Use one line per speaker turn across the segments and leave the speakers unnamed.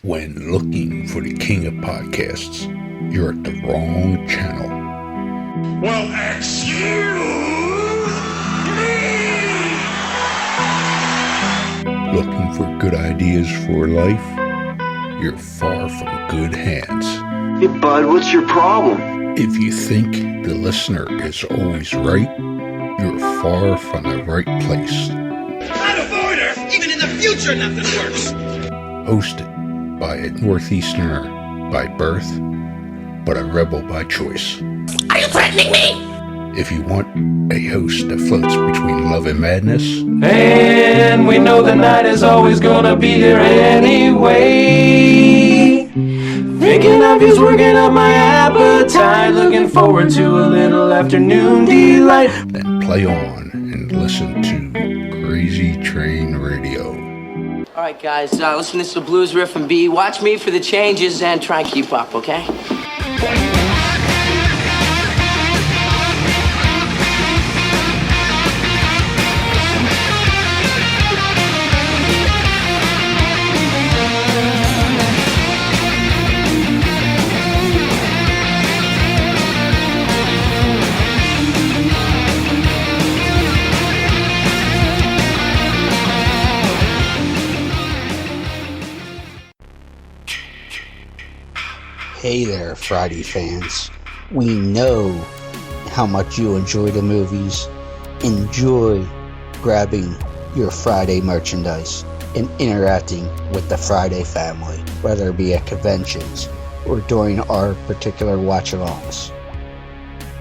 When looking for the king of podcasts, you're at the wrong channel.
Well, excuse me!
Looking for good ideas for life? You're far from good hands.
Hey, bud, what's your problem?
If you think the listener is always right, you're far from the right place.
Out of order! Even in the future, nothing works!
Hosted by a Northeasterner by birth, but a rebel by choice.
Are you threatening me?
If you want a host that floats between love and madness,
and we know the night is always gonna be here anyway. Thinking of you's working up my appetite, looking forward to a little afternoon delight.
then play on and listen to Crazy Train Radio.
All right, guys, listen to this blues riff and B. Watch me for the changes and try and keep up, okay?
Hey there, Friday fans. We know how much you enjoy the movies. Enjoy grabbing your Friday merchandise and interacting with the Friday family, whether it be at conventions or during our particular watch-alongs.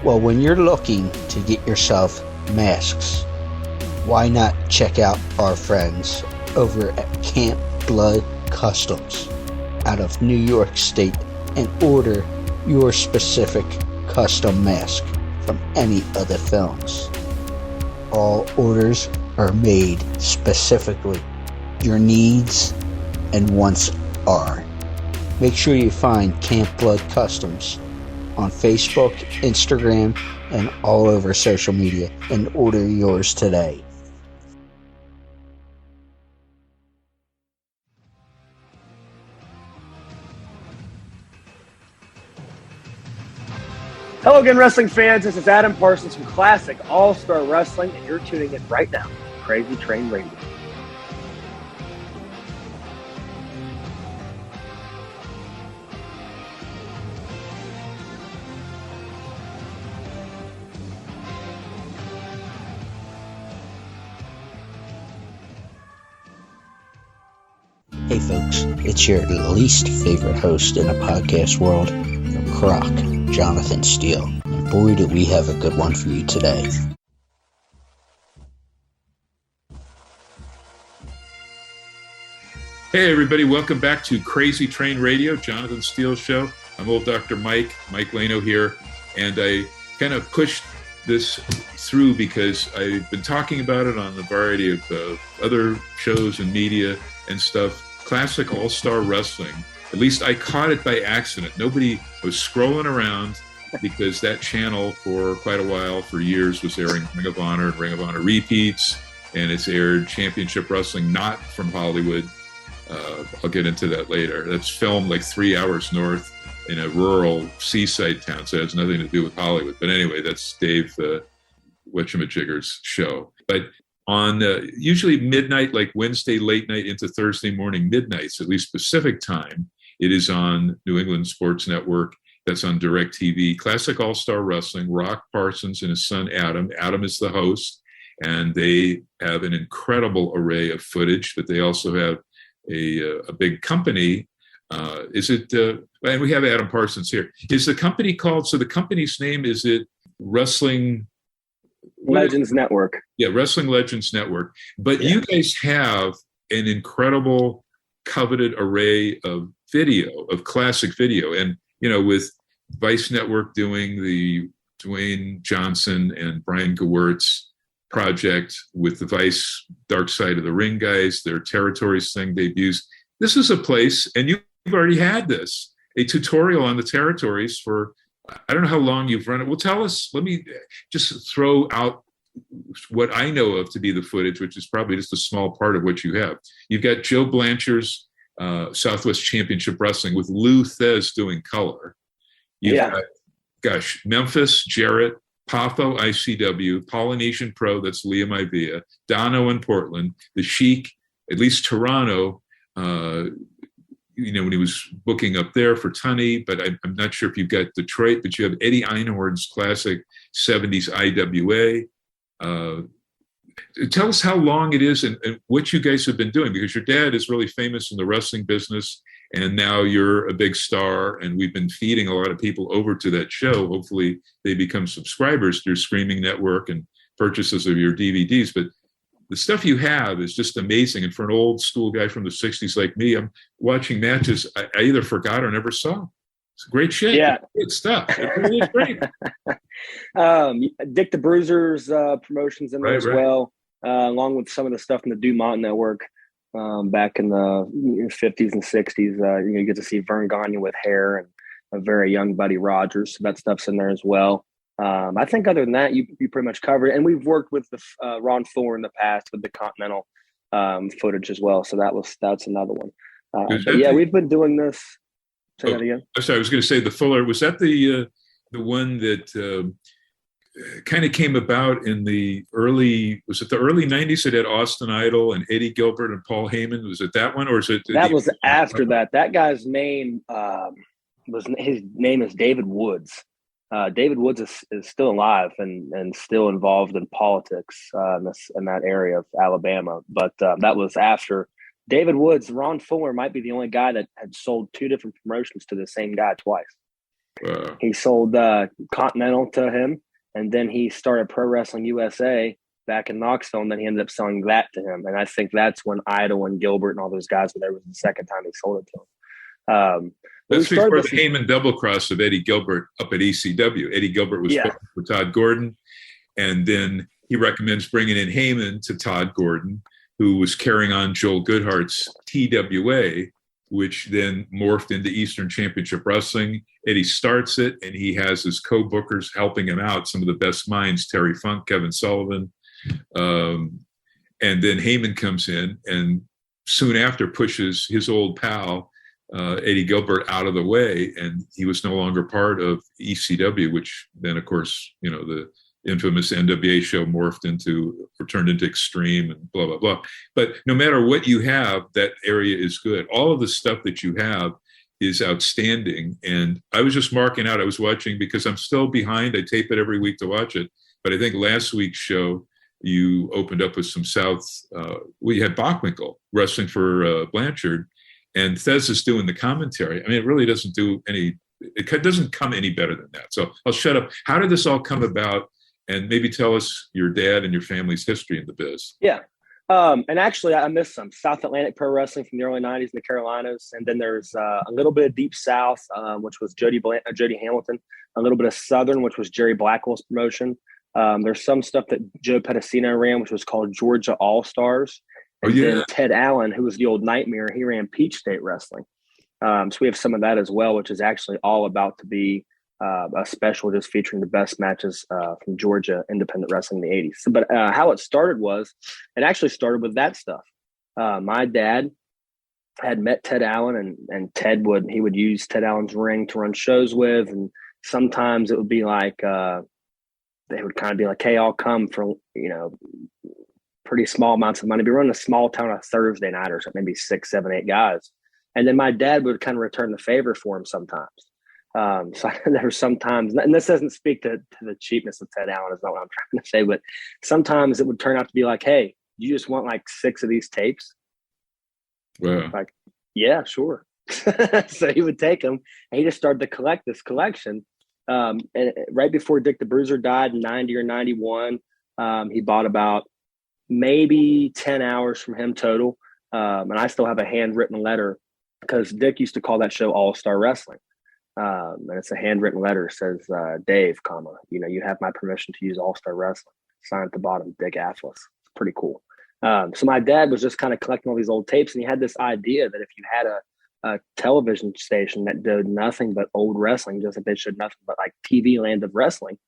Well, when you're looking to get yourself masks, why not check out our friends over at Camp Blood Customs out of New York State and order your specific custom mask from any of the films. All orders are made specifically. Your needs and wants are. Make sure you find Camp Blood Customs on Facebook, Instagram, and all over social media and order yours today.
Hello again, wrestling fans. This is Adam Parsons from Classic All-Star Wrestling, and you're tuning in right now to Crazy Train Radio.
Hey folks, it's your least favorite host in the podcast world, Croc, Jonathan Steele. And boy, do we have a good one for you today.
Hey everybody, welcome back to Crazy Train Radio, Jonathan Steele Show. I'm old Dr. Mike Lano here, and I kind of pushed this through because I've been talking about it on a variety of other shows and media and stuff. Classic All-Star Wrestling. At least I caught it by accident. Nobody was scrolling around because that channel for quite a while, for years, was airing Ring of Honor and Ring of Honor repeats, and it's aired Championship Wrestling, not from Hollywood. I'll get into that later. That's filmed like 3 hours north in a rural seaside town, so it has nothing to do with Hollywood. But anyway, that's Dave Whatchamajigger's show. But on usually midnight, like Wednesday late night into Thursday morning midnights, at least Pacific time, it is on New England Sports Network. That's on DirecTV. Classic All-Star Wrestling, Rock Parsons and his son Adam. Adam is the host, and they have an incredible array of footage, but they also have a big company. And we have Adam Parsons here. Is the company called, so the company's name, is it Wrestling
Legends Network?
Yeah, Wrestling Legends Network. But you guys have an incredible, coveted array of video, of classic video. And, you know, with Vice Network doing the Dwayne Johnson and Brian Gewirtz project, with the Vice Dark Side of the Ring guys, their Territories thing debuts. This is a place, and you've already had this, a tutorial on the Territories for, I don't know how long you've run it. Well, tell us, let me just throw out what I know of to be the footage, which is probably just a small part of what you have. You've got Joe Blanchard's Southwest Championship Wrestling with Lou Thez doing color. You've got, gosh, Memphis, Jarrett, Patho, ICW, Polynesian Pro, that's Liam Ivia, Dono in Portland, the Sheik, at least Toronto, when he was booking up there for Tunney, but I'm not sure if you've got Detroit, but you have Eddie Einhorn's classic 70s IWA. Tell us how long it is and what you guys have been doing, because your dad is really famous in the wrestling business, and now you're a big star, and we've been feeding a lot of people over to that show. Hopefully they become subscribers to your streaming network and purchases of your DVDs. But the stuff you have is just amazing. And for an old school guy from the 60s like me, I'm watching matches I either forgot or never saw. It's great shit.
Yeah.
Good stuff. It really is great.
Dick the Bruiser's promotions in there as well, along with some of the stuff in the Dumont Network back in the 50s and 60s. You get to see Vern Gagne with hair and a very young Buddy Rogers. So that stuff's in there as well. I think other than that, you pretty much covered it. And we've worked with the Ron Fuller in the past with the Continental footage as well. So that's another one. But yeah, we've been doing this. Say that again.
I'm sorry, I was going to say the Fuller. Was that the one that kind of came about in the early 90s? It had Austin Idol and Eddie Gilbert and Paul Heyman. Was it that one, or is it?
That was after that. That guy's name his name is David Woods. David Woods is still alive and still involved in politics in that area of Alabama. But that was after David Woods. Ron Fuller might be the only guy that had sold two different promotions to the same guy twice. He sold Continental to him, and then he started Pro Wrestling USA back in Knoxville, and then he ended up selling that to him. And I think that's when Idol and Gilbert and all those guys were there. Was the second time he sold it to him.
That's before the Heyman double cross of Eddie Gilbert up at ECW. Eddie Gilbert was for Todd Gordon, and then he recommends bringing in Heyman to Todd Gordon, who was carrying on Joel Goodhart's TWA, which then morphed into Eastern Championship Wrestling. Eddie starts it, and he has his co-bookers helping him out, some of the best minds, Terry Funk, Kevin Sullivan. And then Heyman comes in and soon after pushes his old pal, Eddie Gilbert, out of the way, and he was no longer part of ECW, which then, of course, the infamous NWA show morphed into or turned into Extreme and blah, blah, blah. But no matter what you have, that area is good. All of the stuff that you have is outstanding. And I was just marking out, I was watching because I'm still behind. I tape it every week to watch it. But I think last week's show, you opened up with some you had Bockwinkle wrestling for Blanchard, and Thez is doing the commentary. I mean, it really doesn't doesn't come any better than that. So I'll shut up. How did this all come about? And maybe tell us your dad and your family's history in the biz.
Yeah. And actually, I missed some South Atlantic Pro Wrestling from the early 90s in the Carolinas. And then there's a little bit of Deep South, which was Jody Hamilton, a little bit of Southern, which was Jerry Blackwell's promotion. There's some stuff that Joe Pedicino ran, which was called Georgia All-Stars. And then Ted Allen, who was the old Nightmare, he ran Peach State Wrestling. So we have some of that as well, which is actually all about to be a special just featuring the best matches from Georgia independent wrestling in the 80s. So, but how it started was, it actually started with that stuff. My dad had met Ted Allen, and Ted would use Ted Allen's ring to run shows with. And sometimes it would be like, they would kind of be like, hey, I'll come for, pretty small amounts of money. Be running a small town on a Thursday night or something, maybe 6, 7, 8 guys. And then my dad would kind of return the favor for him sometimes. So there were sometimes, and this doesn't speak to the cheapness of Ted Allen, is not what I'm trying to say, but sometimes it would turn out to be like, hey, you just want like 6 of these tapes?
Wow.
Like, yeah, sure. So he would take them, and he just started to collect this collection. And right before Dick the Bruiser died in 90 or 91, he bought about maybe 10 hours from him total. And I still have a handwritten letter, because Dick used to call that show All-Star Wrestling. And it's a handwritten letter. It says, Dave, you have my permission to use All-Star Wrestling. Sign at the bottom, Dick Atlas. It's pretty cool. So my dad was just kind of collecting all these old tapes, and he had this idea that if you had a television station that did nothing but old wrestling, just like they should nothing but like TV land of wrestling,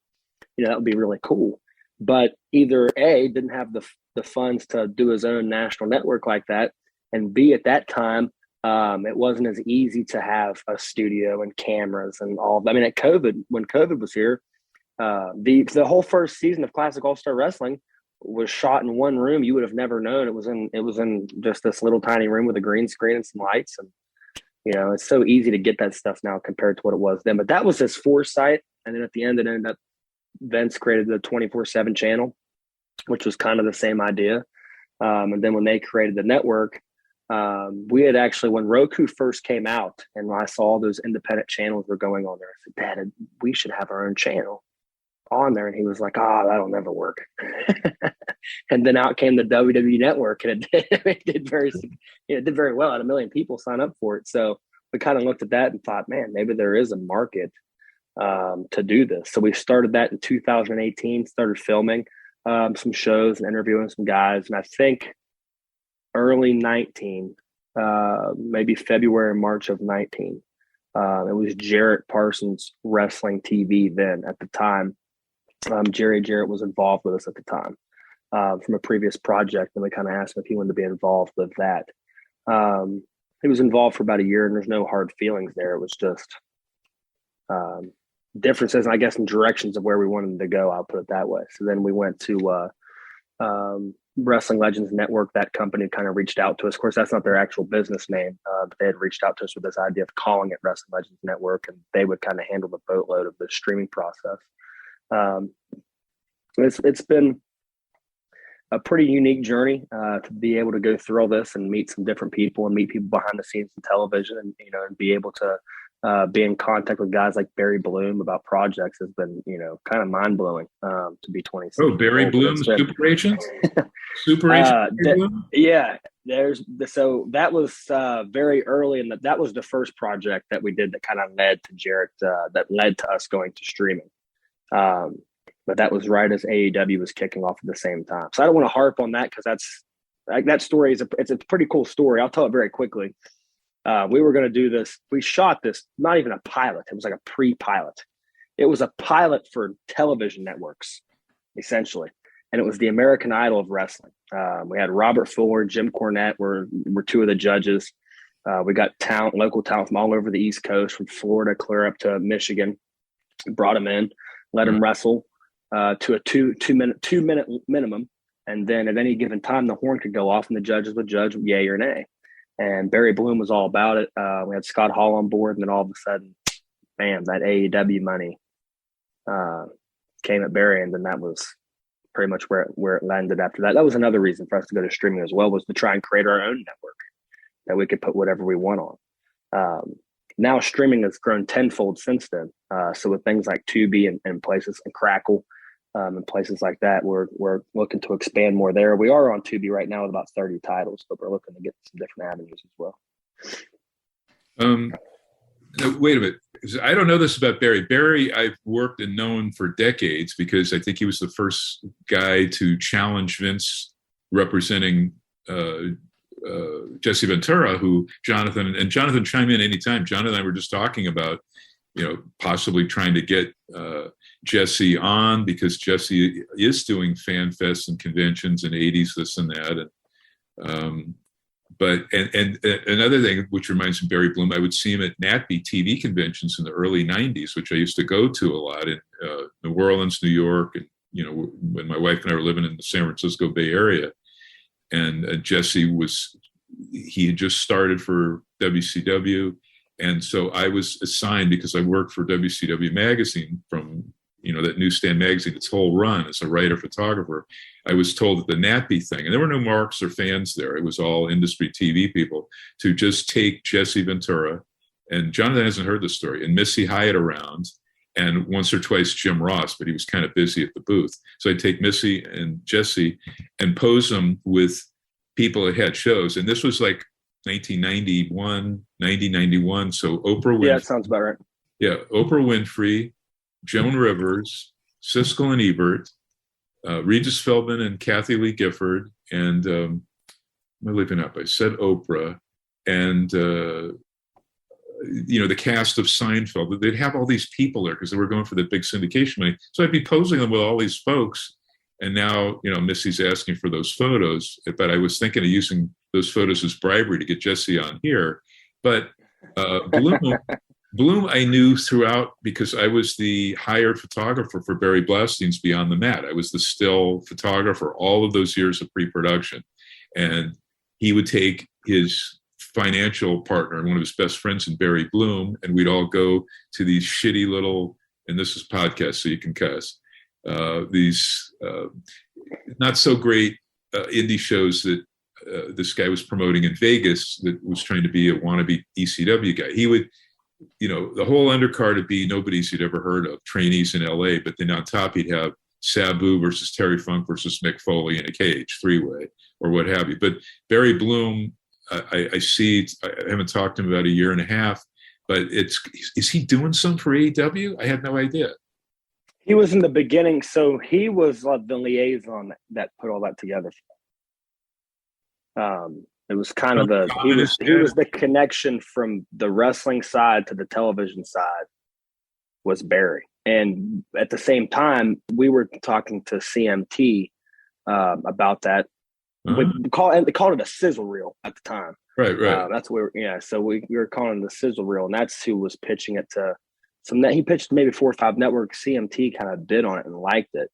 that would be really cool. But either A, didn't have the funds to do his own national network like that, and B, at that time, It wasn't as easy to have a studio and cameras and all. I mean, when COVID was here, the whole first season of Classic All Star Wrestling was shot in one room. You would have never known it was in just this little tiny room with a green screen and some lights. And it's so easy to get that stuff now compared to what it was then. But that was his foresight. And then at the end, it ended up Vince created the 24/7 channel, which was kind of the same idea. And then when they created the network, we had actually, when Roku first came out and I saw those independent channels were going on there, I said, Dad, we should have our own channel on there. And he was like, that'll never work. And then out came the WWE Network, and it did very well. I had 1 million people sign up for it. So we kind of looked at that and thought, man, maybe there is a market to do this. So we started that in 2018, started filming some shows and interviewing some guys. And I think early 19, maybe February, March of 19, it was Jarrett Parsons Wrestling TV then at the time. Jarrett was involved with us at the time from a previous project, and we kind of asked him if he wanted to be involved with that. He was involved for about a year, and there's no hard feelings there. It was just differences, I guess, in directions of where we wanted to go. I'll put it that way. So then we went to Wrestling Legends Network. That company kind of reached out to us. Of course, that's not their actual business name, but they had reached out to us with this idea of calling it Wrestling Legends Network, and they would kind of handle the boatload of the streaming process. It's been a pretty unique journey to be able to go through all this and meet some different people and meet people behind the scenes in television, and and be able to be in contact with guys like Barry Bloom about projects has been kind of mind blowing to be 26.
Oh, Barry Bloom, Super Agent, Super Agent.
Yeah, so that was very early, and that was the first project that we did that kind of led to Jarrett, that led to us going to streaming. But that was right as AEW was kicking off at the same time. So I don't want to harp on that because that story it's a pretty cool story. I'll tell it very quickly. We were going to do this. We shot this, not even a pilot. It was like a pre-pilot. It was a pilot for television networks, essentially. And it was the American Idol of wrestling. We had Robert Fuller, Jim Cornette were two of the judges. We got local talent from all over the East Coast, from Florida clear up to Michigan. Brought them in, let them wrestle to a two minute minimum. And then at any given time, the horn could go off and the judges would judge yay or nay. And Barry Bloom was all about it. We had Scott Hall on board, and then all of a sudden, bam, that AEW money came at Barry, and then that was pretty much where it landed after that. That was another reason for us to go to streaming as well, was to try and create our own network that we could put whatever we want on. Now streaming has grown tenfold since then. So with things like Tubi and places and Crackle and places like that, we're looking to expand more there. We are on Tubi right now with about 30 titles, but we're looking to get some different avenues as well.
Wait a minute. I don't know this about Barry. Barry, I've worked and known for decades because I think he was the first guy to challenge Vince representing Jesse Ventura, who Jonathan chime in anytime. Jonathan and I were just talking about, possibly trying to get Jesse on, because Jesse is doing fan fests and conventions and 80s, this and that. And but another thing which reminds me of Barry Bloom, I would see him at NATBE TV conventions in the early 90s, which I used to go to a lot in New Orleans, New York, and when my wife and I were living in the San Francisco Bay Area. And Jesse he had just started for WCW. And so I was assigned, because I worked for WCW Magazine from, that newsstand magazine, its whole run as a writer photographer. I was told that the NATBE thing, and there were no marks or fans there, it was all industry TV people, to just take Jesse Ventura, and Jonathan hasn't heard the story, and Missy Hyatt around, and once or twice Jim Ross, but he was kind of busy at the booth. So I'd take Missy and Jesse and pose them with people that had shows. And this was like 1991. So Oprah Winfrey.
Yeah, that sounds about right.
Yeah, Oprah Winfrey, Joan Rivers, Siskel and Ebert, Regis Philbin and Kathy Lee Gifford, and am I leaving up? I said Oprah, and the cast of Seinfeld. They'd have all these people there because they were going for the big syndication money. So I'd be posing them with all these folks. And now, Missy's asking for those photos, but I was thinking of using those photos as bribery to get Jesse on here. But Bloom, I knew throughout because I was the hired photographer for Barry Blastein's Beyond the Mat. I was the still photographer all of those years of pre-production. And he would take his financial partner and one of his best friends in Barry Bloom, and we'd all go to these shitty little, and this is podcast, so you can cuss, these not so great indie shows that this guy was promoting in Vegas that was trying to be a wannabe ECW guy. He would, the whole undercard would be nobodies you'd ever heard of, trainees in LA, but then on top he'd have Sabu versus Terry Funk versus Mick Foley in a cage, three-way, or what have you. But Barry Bloom, I haven't talked to him about a year and a half, but is he doing some for AEW? I had no idea.
He was in the beginning, so he was like the liaison that put all that together. It was kind of he was the connection from the wrestling side to the television side was Barry. And at the same time, we were talking to CMT about that.
Uh-huh.
They called it a sizzle reel at the time.
Right.
That's where, so we were calling it the sizzle reel, and that's who was pitching it to some. He pitched maybe 4 or 5 networks. CMT kind of bid on it and liked it.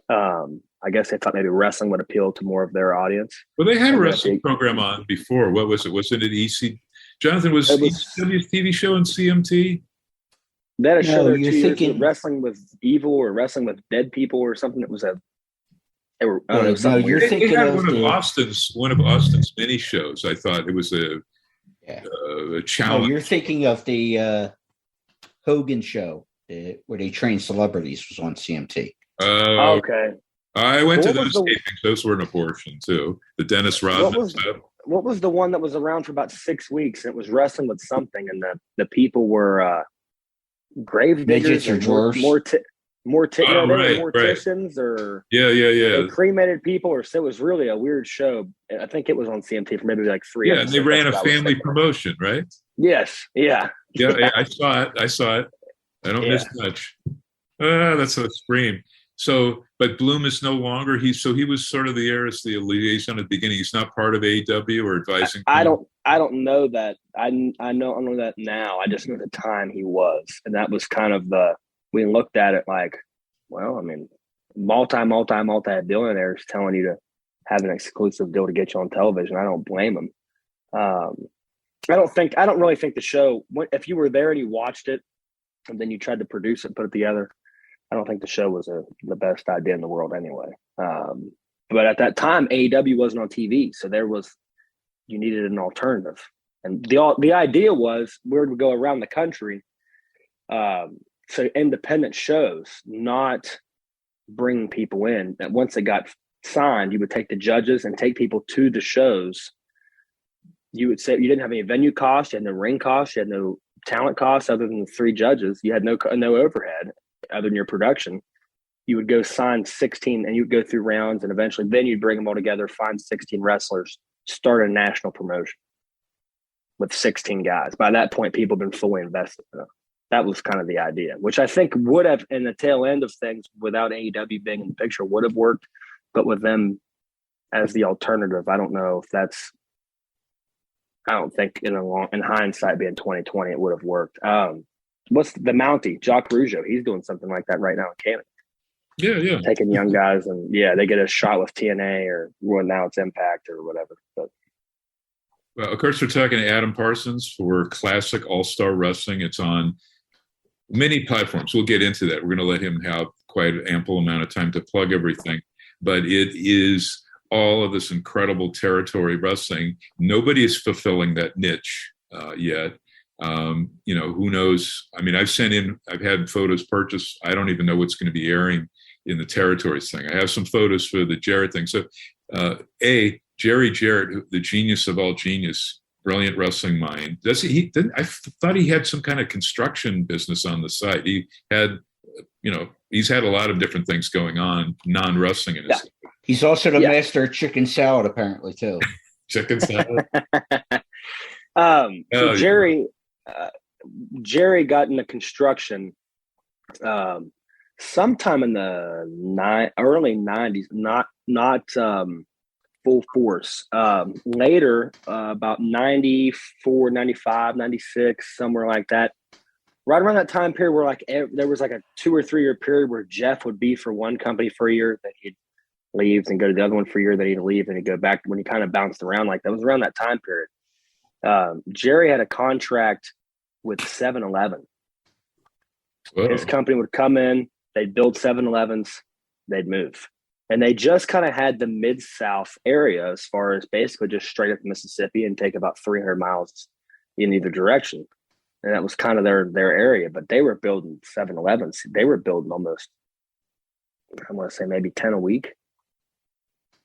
I guess they thought maybe wrestling would appeal to more of their audience.
Well, they had a wrestling program on before. What was it? Wasn't it EC? Jonathan, was ECW's TV show on CMT?
They had a show there 2 years with wrestling with evil or wrestling with dead people or something. It was you're
thinking of one of Austin's mini shows. I thought it was a challenge.
No, you're thinking of the Hogan show where they train celebrities was on CMT.
Okay.
I went to those tapings. Those were an abortion too. The Dennis Rodman stuff.
What was the one that was around for about 6 weeks? And it was wrestling with something, and the people were grave diggers or morticians or cremated people, or so. It was really a weird show. I think it was on CMT for maybe like 3
episodes. And they ran a family promotion, right?
Yes. Yeah.
Yeah, I saw it. I don't miss much. That's a scream. So, but Bloom is no longer. He was sort of the liaison at the beginning. He's not part of AEW or advising.
I don't know that. I know that now. I just know at the time he was, and that was kind of we looked at it like, well, I mean, multi-billionaires telling you to have an exclusive deal to get you on television. I don't blame them. I don't really think the show, if you were there and you watched it and then you tried to produce it, put it together, I don't think the show was the best idea in the world anyway. But at that time, AEW wasn't on TV, so you needed an alternative. And the idea was we would go around the country, so independent shows, not bring people in. And once it got signed, you would take the judges and take people to the shows. You would say you didn't have any venue costs, you had no ring costs, you had no talent costs other than the 3 judges. You had no overhead other than your production. You would go sign 16 and you would go through rounds, and eventually then you'd bring them all together, find 16 wrestlers, start a national promotion with 16 guys. By that point, people have been fully invested in them. That was kind of the idea, which I think would have, in the tail end of things, without AEW being in the picture, would have worked. But with them as the alternative, I don't know if that's, I don't think in hindsight, being 2020, it would have worked. What's the Mountie, Jacques Rougeau? He's doing something like that right now in Canada.
Yeah.
Taking young guys and they get a shot with TNA or now it's Impact or whatever. But
well, of course, we're talking to Adam Parsons for Classic All-Star Wrestling. It's on many platforms. We'll get into that. We're going to let him have quite an ample amount of time to plug everything. But it is all of this incredible territory wrestling. Nobody is fulfilling that niche yet. Who knows? I mean, I've had photos purchased. I don't even know what's going to be airing in the territories thing. I have some photos for the Jarrett thing. So, Jerry Jarrett, the genius of all genius, brilliant wrestling mind. I thought he had some kind of construction business on the side. He had, he's had a lot of different things going on, non-wrestling in his life.
He's also the master of chicken salad, apparently, too.
Chicken salad.
So Jerry got into construction sometime in the early 90s, not full force. Later, about 94, 95, 96, somewhere like that, right around that time period where there was like a 2 or 3 year period where Jeff would be for one company for a year, then he'd leave and go to the other one for a year, then he'd leave and he'd go back when he kind of bounced around like that. It was around that time period. Jerry had a contract with 7-Eleven. His company would come in, they'd build 7-Elevens, they'd move. And they just kind of had the Mid-South area as far as basically just straight up Mississippi and take about 300 miles in either direction. And that was kind of their area. But they were building 7-Elevens. They were building almost, I want to say maybe 10 a week.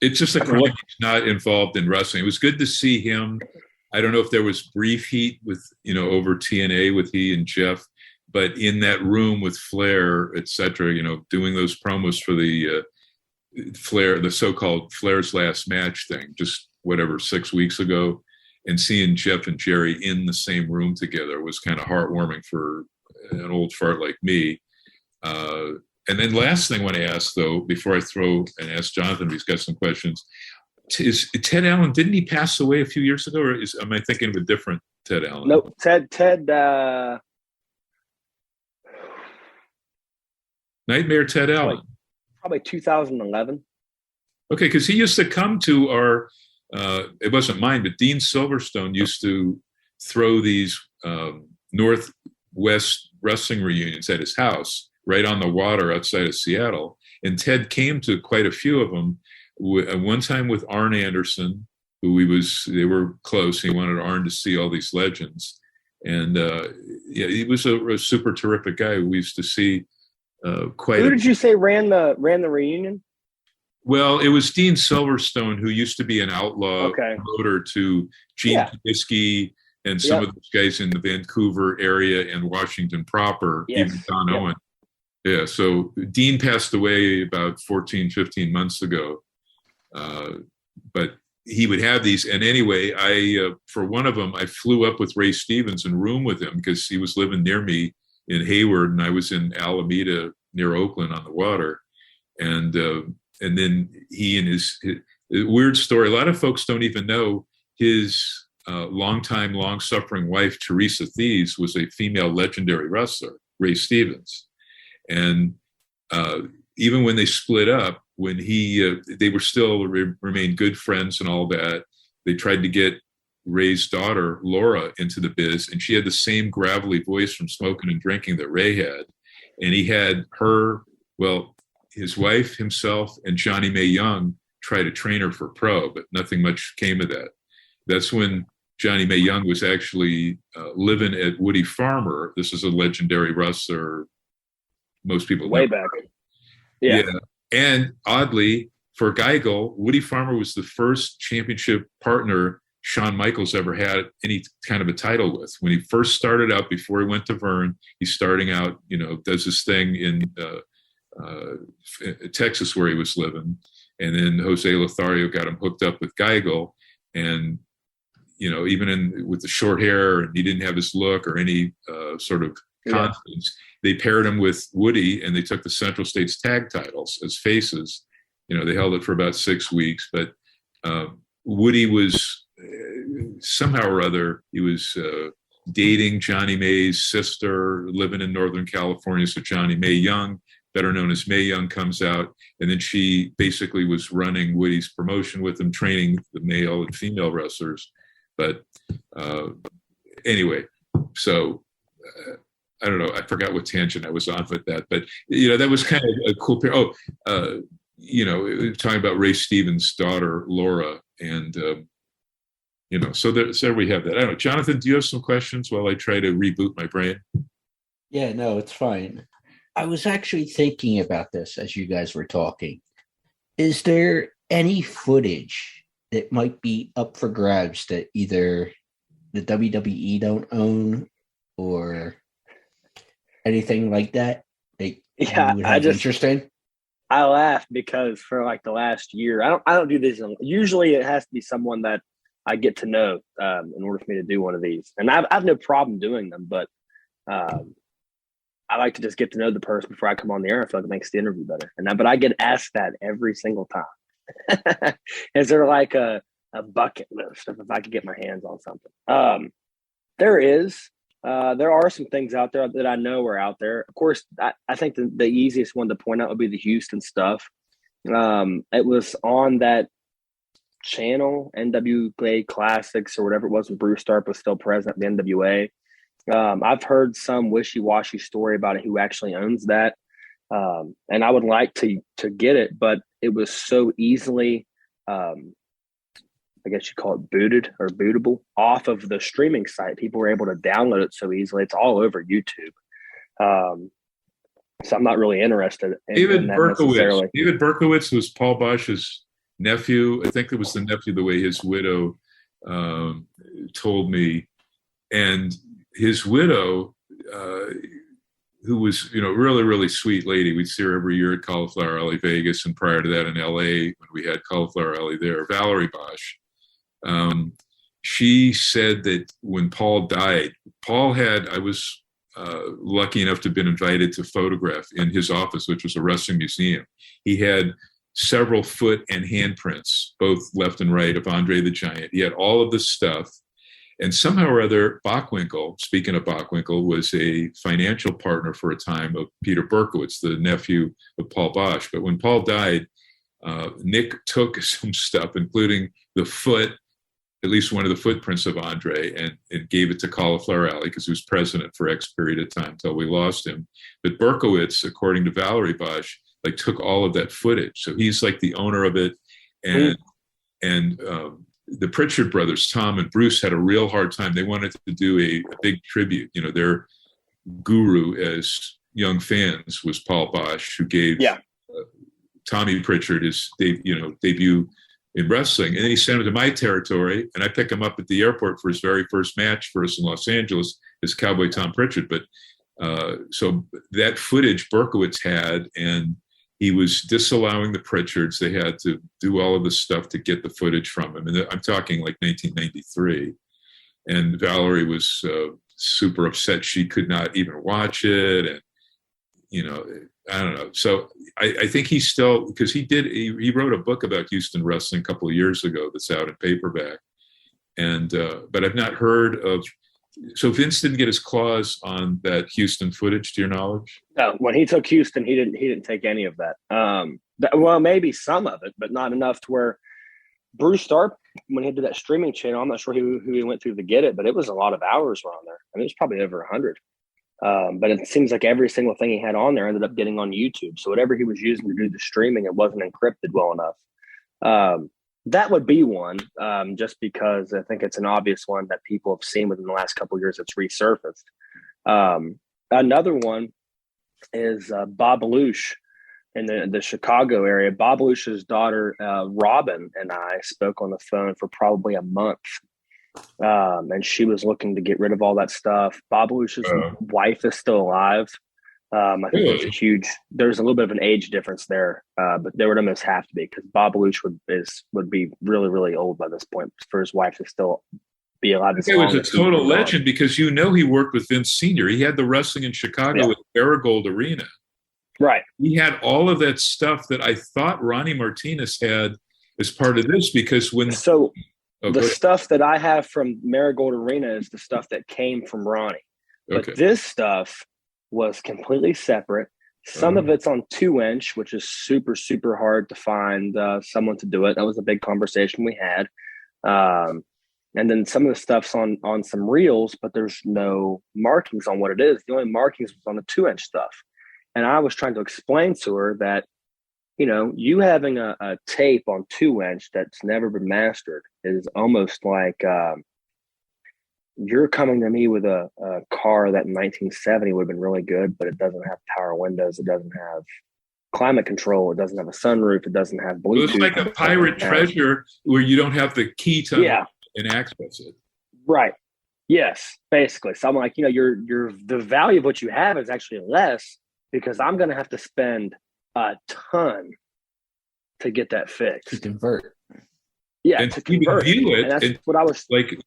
It's just like he's not involved in wrestling. It was good to see him. I don't know if there was brief heat with, over TNA with he and Jeff, but in that room with Flair, et cetera, doing those promos for the Flair, the so-called Flair's Last Match thing, just 6 weeks ago, and seeing Jeff and Jerry in the same room together was kind of heartwarming for an old fart like me. And then last thing I want to ask, though, before I throw and ask Jonathan if he's got some questions, is Ted Allen, didn't he pass away a few years ago, or am I thinking of a different Ted Allen?
Nope, Ted
Nightmare Ted Allen.
Probably 2011.
Okay, because he used to come to our, it wasn't mine, but Dean Silverstone used to throw these Northwest wrestling reunions at his house, right on the water outside of Seattle. And Ted came to quite a few of them. One time with Arn Anderson, they were close. He wanted Arn to see all these legends. And he was a super terrific guy. We used to see
Who did you say ran the reunion?
Well, it was Dean Silverstone, who used to be an outlaw promoter to Gene Kibisky and some of those guys in the Vancouver area and Washington proper, even Don Owen. Yeah, so Dean passed away about 14, 15 months ago. But he would have these. And anyway, for one of them, I flew up with Ray Stevens and roomed with him because he was living near me in Hayward, and I was in Alameda near Oakland on the water. And then he and his weird story, a lot of folks don't even know, his long-suffering wife, Teresa Thieves, was a female legendary wrestler, Ray Stevens. And even when they split up, when they were still remained good friends and all that, they tried to get Ray's daughter, Laura, into the biz, and she had the same gravelly voice from smoking and drinking that Ray had. And he had her, his wife, himself, and Johnny Mae Young try to train her for pro, but nothing much came of that. That's when Johnny Mae Young was actually living at Woody Farmer. This is a legendary wrestler. Most people
way back. Yeah.
And oddly, for Geigel, Woody Farmer was the first championship partner Shawn Michaels ever had any kind of a title with. When he first started out, before he went to Vern, he's starting out, does this thing in Texas where he was living. And then Jose Lothario got him hooked up with Geigel. And, even with the short hair, and he didn't have his look or any sort of confidence, they paired him with Woody, and they took the Central States tag titles as faces. They held it for about 6 weeks, but Woody was somehow or other, he was dating Johnny Mae's sister, living in Northern California. So Johnny Mae Young, better known as Mae Young, comes out, and then she basically was running Woody's promotion with him, training the male and female wrestlers. But anyway, so I don't know. I forgot what tangent I was on with that, but that was kind of a cool pair. Talking about Ray Stevens' daughter, Laura, and so there we have that. I don't know. Jonathan, do you have some questions while I try to reboot my brain?
Yeah, no, it's fine. I was actually thinking about this as you guys were talking. Is there any footage that might be up for grabs that either the WWE don't own or anything like that?
Interesting. I laugh because for like the last year, I don't do this. Usually, it has to be someone that I get to know in order for me to do one of these, and I have no problem doing them. But I like to just get to know the person before I come on the air. I feel like it makes the interview better. But I get asked that every single time. Is there like a bucket list of if I could get my hands on something? There is. There are some things out there that I know are out there. Of course, I think the easiest one to point out would be the Houston stuff. It was on that channel, NWA Classics or whatever it was, when Bruce Starp was still president of the NWA. I've heard some wishy-washy story about it, who actually owns that. And I would like to get it, but it was so easily, I guess you call it booted or bootable off of the streaming site. People were able to download it so easily. It's all over YouTube. So I'm not really interested in that necessarily.
David Berkowitz was Paul Bosch's nephew. I think it was the nephew, the way his widow told me. And his widow, who was, really, really sweet lady. We'd see her every year at Cauliflower Alley, Vegas, and prior to that in LA when we had Cauliflower Alley there, Valerie Bosch. She said that when Paul died, I was lucky enough to have been invited to photograph in his office, which was a wrestling museum. He had several foot and handprints, both left and right, of Andre the Giant. He had all of this stuff. And somehow or other, Bockwinkle, speaking of Bockwinkle, was a financial partner for a time of Peter Berkowitz, the nephew of Paul Bosch. But when Paul died, Nick took some stuff, including the foot, at least one of the footprints of Andre, and gave it to Cauliflower Alley because he was president for X period of time until we lost him. But Berkowitz, according to Valerie Bosch, took all of that footage. So he's like the owner of it. And the Pritchard brothers, Tom and Bruce, had a real hard time. They wanted to do a big tribute. Their guru as young fans was Paul Bosch, who gave Tommy Pritchard his debut in wrestling. And then he sent him to my territory, and I picked him up at the airport for his very first match for us in Los Angeles as Cowboy Tom Pritchard. But so that footage Berkowitz had, and he was disallowing the Pritchards. They had to do all of this stuff to get the footage from him. And I'm talking like 1993. And Valerie was super upset. She could not even watch it. And, I don't know. So I think he's still, because he wrote a book about Houston wrestling a couple of years ago that's out in paperback. And, but I've not heard of, so Vince didn't get his claws on that Houston footage, to your knowledge?
No, when he took Houston, he didn't take any of that. Well, maybe some of it, but not enough to where Bruce Starp, when he did that streaming channel, I'm not sure who he went through to get it, but it was a lot of hours were on there. I mean, it was probably over 100. But it seems like every single thing he had on there ended up getting on YouTube. So whatever he was using to do the streaming, it wasn't encrypted well enough. That would be one, just because I think it's an obvious one that people have seen within the last couple of years that's resurfaced. Another one is Bob Alouche in the Chicago area. Bob Alouche's daughter, Robin, and I spoke on the phone for probably a month. And she was looking to get rid of all that stuff. Bob Alouche's wife is still alive. I think there's a little bit of an age difference there, but there would almost have to be, because Bob Alouche would be really, really old by this point for his wife to still be alive.
He was a total legend because he worked with Vince Sr. He had the wrestling in Chicago at Marigold Arena.
Right.
He had all of that stuff that I thought Ronnie Martinez had as part of this, because the stuff that I have from Marigold Arena is the stuff that came from Ronnie. But this stuff was completely separate. Some of it's on 2-inch, which is super, super hard to find someone to do it. That was a big conversation we had. And then some of the stuff's on some reels, but there's no markings on what it is. The only markings was on the 2-inch stuff. And I was trying to explain to her that, you having a tape on 2-inch that's never been mastered is almost like you're coming to me with a car that in 1970 would have been really good, but it doesn't have power windows. It doesn't have climate control. It doesn't have a sunroof. It doesn't have Bluetooth. It's like a pirate treasure where you don't have the key to and access it.
Right. Yes, basically. So I'm like, the value of what you have is actually less, because I'm going to have to spend a ton to get that fixed.
To convert.
Yeah,
and
to convert.
View it,
and that's what I was
like.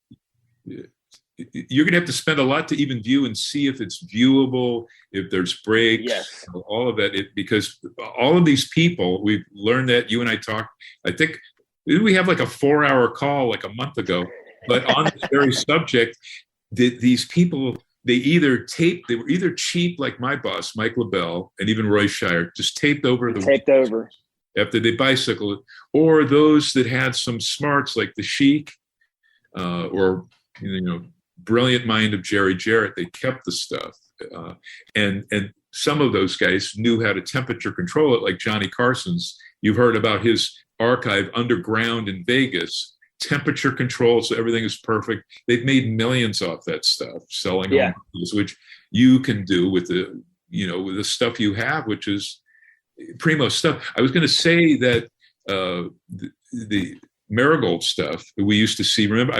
you're going to have to spend a lot to even view and see if it's viewable, if there's breaks,
Yes.
all of that. Because all of these people, we've learned that. You and I talked, I think we have like a 4-hour call like a month ago, but on this very subject, these people, they were either cheap like my boss, Mike LaBelle, and even Roy Shire, just taped over after they bicycled, or those that had some smarts like the Sheik, or brilliant mind of Jerry Jarrett. They kept the stuff, and some of those guys knew how to temperature control it, like Johnny Carson's. You've heard about his archive underground in Vegas, temperature control, so everything is perfect. They've made millions off that stuff, selling those, which you can do with the with the stuff you have, which is primo stuff. I was going to say that the Marigold stuff that we used to see. Remember,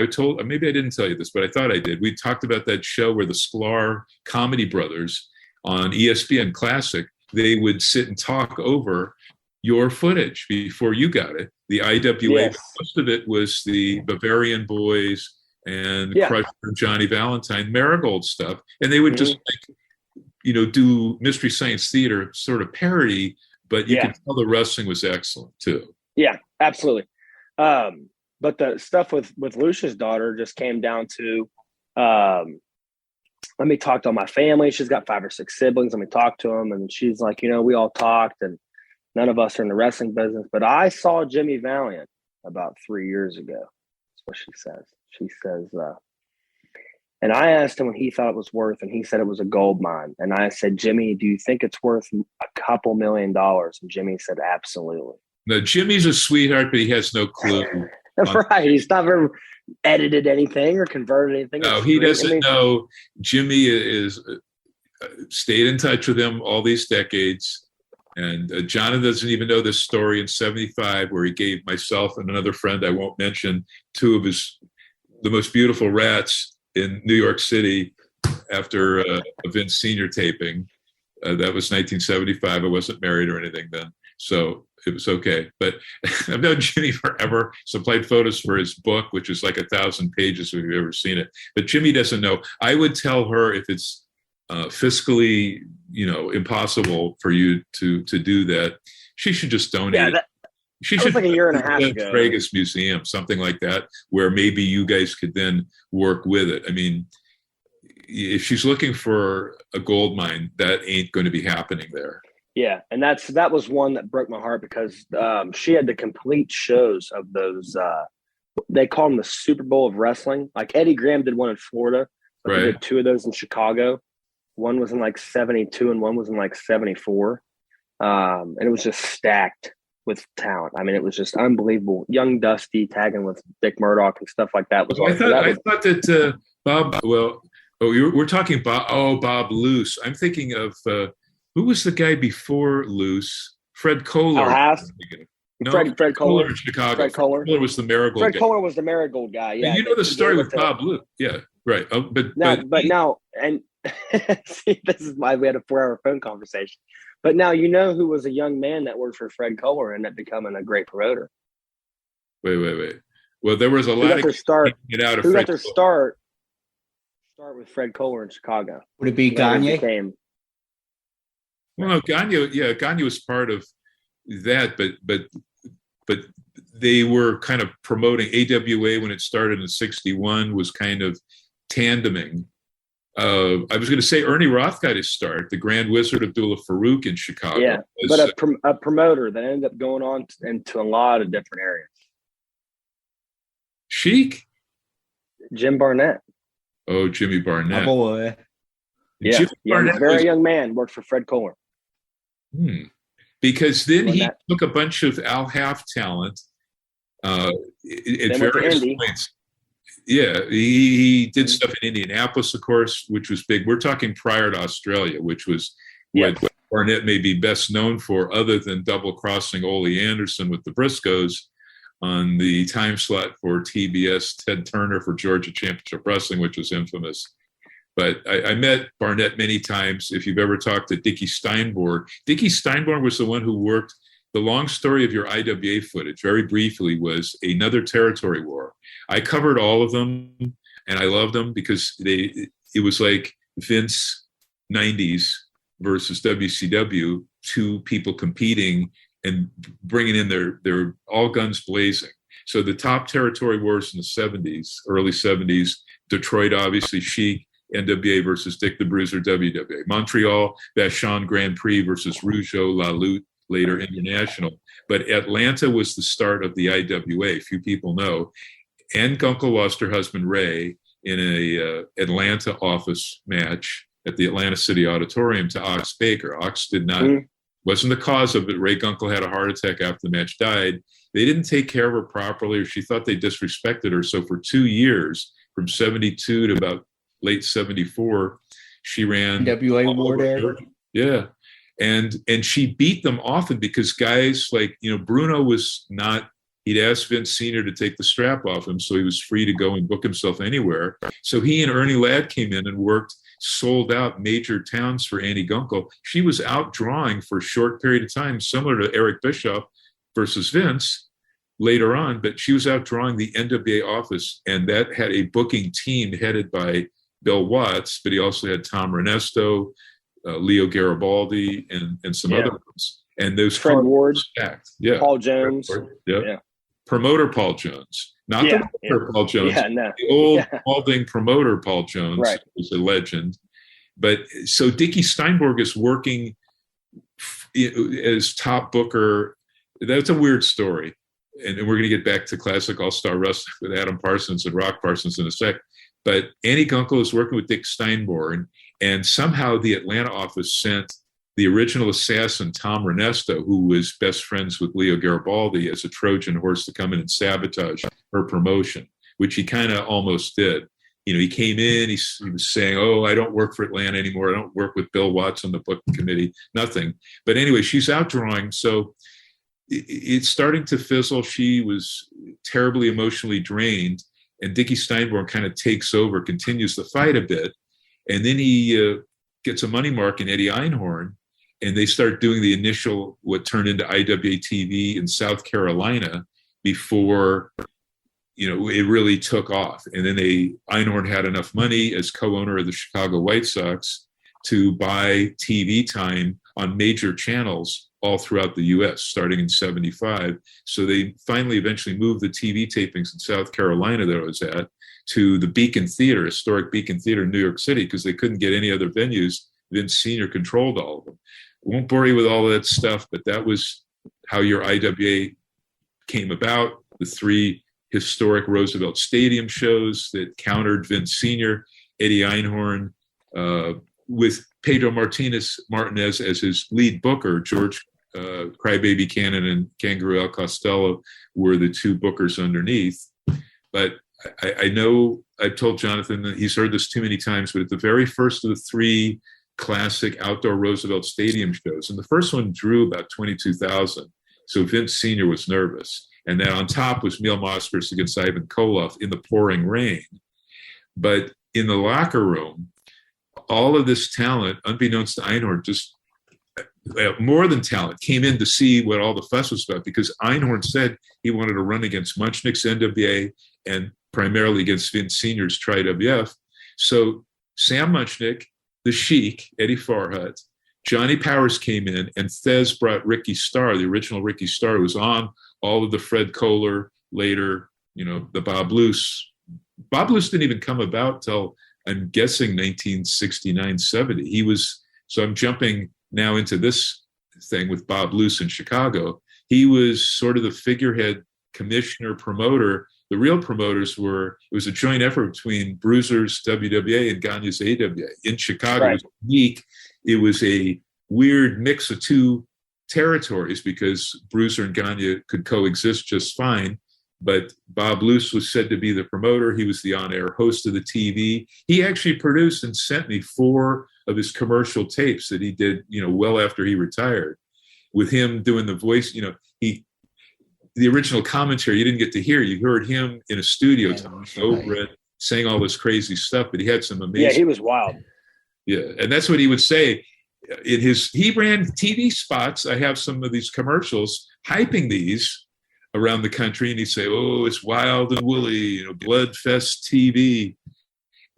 maybe I didn't tell you this, but I thought I did. We talked about that show where the Sklar comedy brothers on ESPN Classic, they would sit and talk over your footage before you got it. The IWA, most of it was the Bavarian Boys and Crusher and Johnny Valentine Marigold stuff. And they would just do Mystery Science Theater sort of parody, but you could tell the wrestling was excellent too. Yeah,
absolutely. But the stuff with Lucia's daughter just came down to, let me talk to my family. She's got 5 or 6 siblings. Let me talk to them. And she's like, we all talked and none of us are in the wrestling business, but I saw Jimmy Valiant about 3 years ago. That's what she says. She says, and I asked him what he thought it was worth, and he said it was a gold mine. And I said, Jimmy, do you think it's worth a couple $1 million? And Jimmy said, absolutely.
No, Jimmy's a sweetheart, but he has no clue.
Right. He's never edited anything or converted anything.
No, he doesn't know. Jimmy is stayed in touch with him all these decades. And Jonathan doesn't even know this story in 75, where he gave myself and another friend I won't mention 2 of the most beautiful rats in New York City after a Vince Sr. taping. That was 1975. I wasn't married or anything then, so it was okay. But I've known Jimmy forever. Supplied photos for his book, which is like 1,000 pages if you've ever seen it. But Jimmy doesn't know. I would tell her if it's fiscally, impossible for you to do that, she should just donate it. She should
like a year and a half ago.
Vegas Museum, something like that, where maybe you guys could then work with it. I mean, if she's looking for a gold mine, that ain't going to be happening there.
Yeah, and that was one that broke my heart because she had the complete shows of those. They call them the Super Bowl of wrestling. Like Eddie Graham did one in Florida. Right. He did 2 of those in Chicago. One was in like 72 and one was in like 74. And it was just stacked with talent. I mean, it was just unbelievable. Young Dusty tagging with Dick Murdoch and stuff like that.
I thought that Bob, we're talking Bob Luce. I'm thinking of, who was the guy before Luce? Fred Kohler.
Fred Kohler
in Chicago.
Fred
Kohler was the Marigold guy.
Fred Kohler was the Marigold guy. Yeah.
And you know the story with Bob Luce. Yeah, right.
Now, see, this is why we had a 4-hour phone conversation. But now who was a young man that worked for Fred Kohler and ended up becoming a great promoter.
Wait. Well, there was a lot of
start. Who got their start with Fred Kohler in Chicago?
Would it be Gagne?
Well, no, Gagne was part of that, but they were kind of promoting AWA when it started in 61 was kind of tandeming. I was going to say Ernie Roth got his start, the Grand Wizard Abdullah Farouk in Chicago.
Yeah, but a promoter that ended up going on into a lot of different areas.
Sheik?
Jim Barnett.
Oh, Jimmy Barnett.
Oh, boy.
Yeah, Barnett very young man, worked for Fred Kohler.
Because then he took a bunch of Al Half talent at various points. Yeah, he did stuff in Indianapolis, of course, which was big. We're talking prior to Australia, which was what Barnett may be best known for, other than double-crossing Ole Anderson with the Briscoes on the time slot for TBS, Ted Turner for Georgia Championship Wrestling, which was infamous. But I met Barnett many times. If you've ever talked to Dickie Steinborg was the one who worked. The long story of your IWA footage, very briefly, was another territory war. I covered all of them. and I loved them because it was like Vince 90s versus WCW, two people competing and bringing in their all guns blazing. So the top territory wars in the 70s, early 70s, Detroit, obviously, Sheik, NWA versus Dick the Bruiser, WWA. Montreal, Vachon Grand Prix versus Rougeau, La Lutte, later International. But Atlanta was the start of the IWA, few people know. Ann Gunkel lost her husband, Ray, in a Atlanta office match at the Atlanta City Auditorium to Ox Baker. Ox wasn't the cause of it. Ray Gunkel had a heart attack after the match, died. They didn't take care of her properly, or she thought they disrespected her. So for 2 years, from 72 to about late 74, she ran
NWA war there.
Yeah. And she beat them often because guys like, Bruno was not, he'd asked Vince Sr. to take the strap off him, so he was free to go and book himself anywhere. So he and Ernie Ladd came in and worked, sold out major towns for Annie Gunkel. She was outdrawing for a short period of time, similar to Eric Bischoff versus Vince later on, but she was outdrawing the NWA office, and that had a booking team headed by Bill Watts, but he also had Tom Renesto, Leo Garibaldi, and some other ones. And those
Fred Ward,
stacked. Yeah.
Paul Jones.
Yeah. Promoter Paul Jones. Not the worker Paul Jones. The old balding promoter Paul Jones was a legend. But so Dickie Steinborg is working as top booker. That's a weird story. And we're going to get back to classic all-star wrestling with Adam Parsons and Rock Parsons in a sec. But Annie Gunkel is working with Dick Steinborg, and somehow the Atlanta office sent the original assassin, Tom Renesto, who was best friends with Leo Garibaldi, as a Trojan horse to come in and sabotage her promotion, which he kind of almost did. He came in, he was saying, I don't work for Atlanta anymore. I don't work with Bill Watts on the booking committee, nothing. But anyway, she's outdrawing. So it's starting to fizzle. She was terribly emotionally drained, and Dickie Steinborg kind of takes over, continues the fight a bit. And then he gets a money mark in Eddie Einhorn, and they start doing the initial, what turned into IWA TV in South Carolina before, it really took off. And then Einhorn had enough money as co-owner of the Chicago White Sox to buy TV time on major channels all throughout the U.S., starting in 75. So they finally eventually moved the TV tapings in South Carolina that I was at to the Beacon Theater, historic Beacon Theater in New York City, because they couldn't get any other venues. Vince Sr. controlled all of them. I won't bore you with all of that stuff, but that was how your IWA came about. The 3 historic Roosevelt Stadium shows that countered Vince Sr., Eddie Einhorn, with Pedro Martinez as his lead booker. George Crybaby Cannon and Kangaroo Al Costello were the 2 bookers underneath. But I know I've told Jonathan that he's heard this too many times, but at the very first of the 3 classic outdoor Roosevelt Stadium shows, and the first one drew about 22,000. So Vince Sr. was nervous. And then on top was Neil Moskowitz against Ivan Koloff in the pouring rain. But in the locker room, all of this talent, unbeknownst to Einhorn, just more than talent, came in to see what all the fuss was about, because Einhorn said he wanted to run against Munchnick's NWA and primarily against Vince Sr.'s Tri-WF. So Sam Munchnick, the Sheik, Eddie Farhat, Johnny Powers came in, and Thez brought Ricky Starr, the original Ricky Starr, who was on all of the Fred Kohler, later, the Bob Luce. Bob Luce didn't even come about till, I'm guessing, 1969, 70. So I'm jumping now into this thing with Bob Luce in Chicago. He was sort of the figurehead commissioner, promoter. The real promoters it was a joint effort between Bruiser's WWA and Gagne's AWA. In Chicago, It was unique. It was a weird mix of 2 territories, because Bruiser and Gagne could coexist just fine. But Bob Luce was said to be the promoter. He was the on-air host of the TV. He actually produced and sent me 4 of his commercial tapes that he did, well after he retired, with him doing the voice. The original commentary you didn't get to hear. You heard him in a studio talking over it, saying all this crazy stuff. But he had some amazing.
Yeah, he was wild.
Yeah, and that's what he would say. He ran TV spots. I have some of these commercials hyping these around the country, and he'd say, "Oh, it's wild and woolly, Bloodfest TV."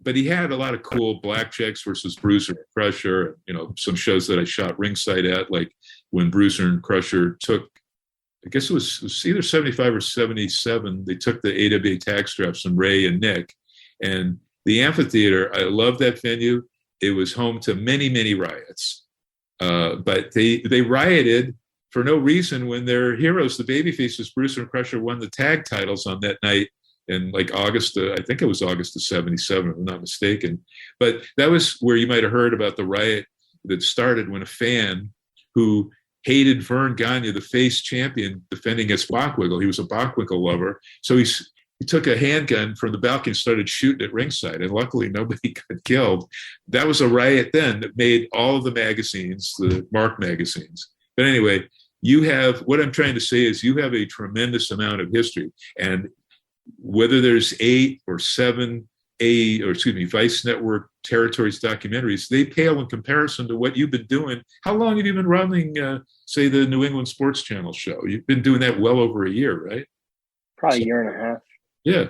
but he had a lot of cool Blackjacks versus Bruiser and Crusher, some shows that I shot ringside at, like when Bruiser and Crusher took, I guess it was either 75 or 77, they took the AWA tag straps from Ray and Nick. And the amphitheater, I love that venue. It was home to many, many riots. But they rioted for no reason when their heroes, the babyfaces, Bruiser and Crusher, won the tag titles on that night in like August, I think it was August of 77, if I'm not mistaken. But that was where you might have heard about the riot that started when a fan who hated Vern Gagne, the face champion, defending against Bockwinkle. He was a Bockwinkle lover. So he took a handgun from the balcony and started shooting at ringside. And luckily, nobody got killed. That was a riot then that made all of the magazines, the Mark magazines. But anyway, what I'm trying to say is you have a tremendous amount of history. And whether there's 8 or 7 Vice Network Territories documentaries, they pale in comparison to what you've been doing. How long have you been running, say, the New England Sports Channel show? You've been doing that well over a year, right?
Probably a year and a half.
Yeah.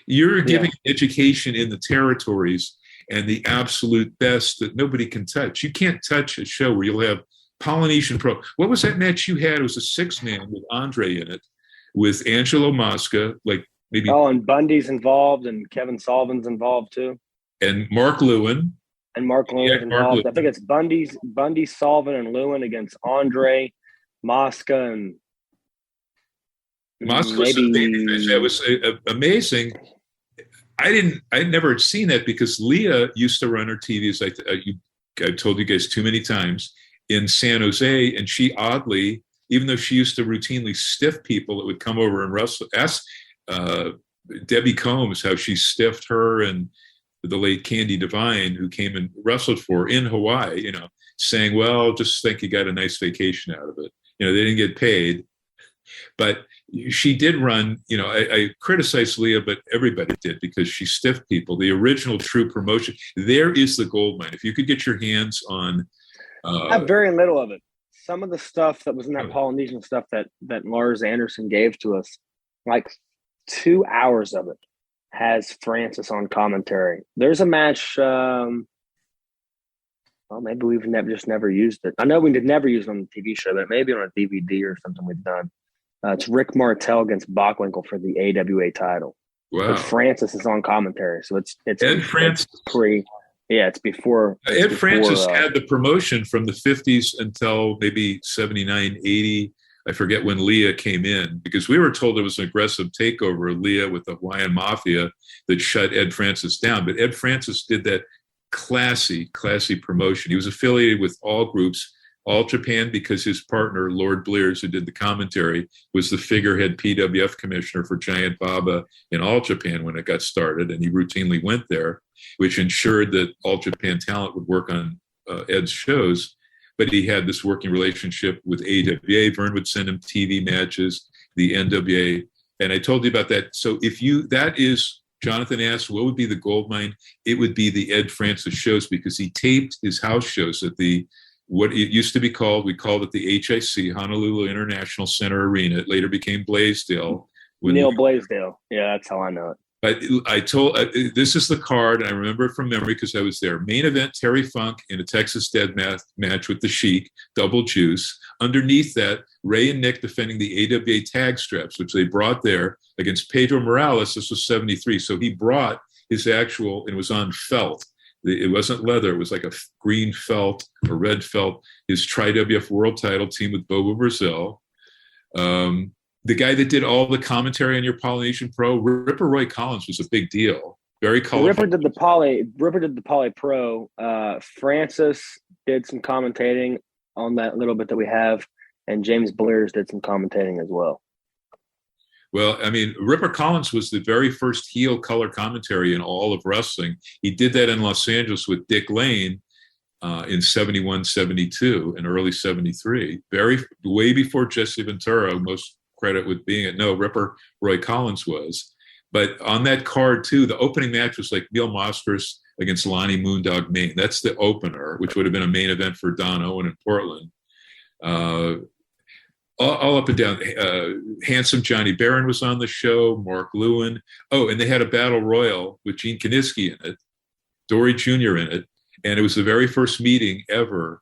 You're giving education in the territories and the absolute best that nobody can touch. You can't touch a show where you'll have Polynesian Pro. What was that match you had? It was a 6-man with Andre in it, with Angelo Mosca, like maybe.
Oh, and Bundy's involved, and Kevin Sullivan's involved too.
And Mark Lewin.
And Mark Lewin's involved. I think it's Bundy, Sullivan, and Lewin against Andre, Mosca, and
Mosca was that was amazing. I'd never seen that because Leah used to run her TV, as I told you guys too many times, in San Jose, and she oddly, even though she used to routinely stiff people that would come over and wrestle, ask Debbie Combs how she stiffed her and the late Candy Devine, who came and wrestled for in Hawaii, saying, well, just think you got a nice vacation out of it. They didn't get paid. But she did run, I criticized Leah, but everybody did because she stiffed people. The original true promotion, there is the gold mine. If you could get your hands on.
I have very little of it. Some of the stuff that was in that Polynesian stuff that Lars Anderson gave to us, like 2 hours of it has Francis on commentary. There's a match. Maybe we've never used it. I know we did never use it on the TV show, but maybe on a DVD or something we've done. It's Rick Martel against Bockwinkle for the AWA title.
Wow.
But Francis is on commentary, so it's
Ed Francis.
It's before.
Ed Francis had the promotion from the 50s until maybe 79, 80. I forget when Leah came in, because we were told there was an aggressive takeover of Leah with the Hawaiian Mafia that shut Ed Francis down. But Ed Francis did that classy promotion. He was affiliated with all groups, All Japan, because his partner, Lord Blears, who did the commentary, was the figurehead PWF commissioner for Giant Baba in All Japan when it got started. And he routinely went there, which ensured that All Japan talent would work on Ed's shows. But he had this working relationship with AWA. Vern would send him TV matches, the NWA. And I told you about that. So that is, Jonathan asked, what would be the gold mine? It would be the Ed Francis shows, because he taped his house shows at what it used to be called, we called it the HIC, Honolulu International Center Arena. It later became Blaisdell.
Neil Blaisdell. Yeah, that's how I know it.
But I told, this is the card, and I remember it from memory because I was there. Main event, Terry Funk in a Texas Dead match with the Sheik, double juice. Underneath that, Ray and Nick defending the AWA tag straps, which they brought there against Pedro Morales. This was 73. So he brought his actual, and it was on felt. It wasn't leather. It was like a green felt, a red felt. His Tri-WF World title team with Bobo Brazil. The guy that did all the commentary on your Polynesian Pro, Ripper Roy Collins, was a big deal. Very colorful.
Ripper did the Poly Pro. Francis did some commentating on that little bit that we have, and James Blears did some commentating as well.
Well, I mean, Ripper Collins was the very first heel color commentary in all of wrestling. He did that in Los Angeles with Dick Lane in 71, 72, and early 73. Way before Jesse Ventura, most credit with being it. No, Ripper Roy Collins was. But on that card, too, the opening match was like Neil Moskers against Lonnie Moondog Main. That's the opener, which would have been a main event for Don Owen in Portland. all up and down. Handsome Johnny Barron was on the show, Mark Lewin. Oh, and they had a battle royal with Gene Kiniski in it, Dory Jr. in it. And it was the very first meeting ever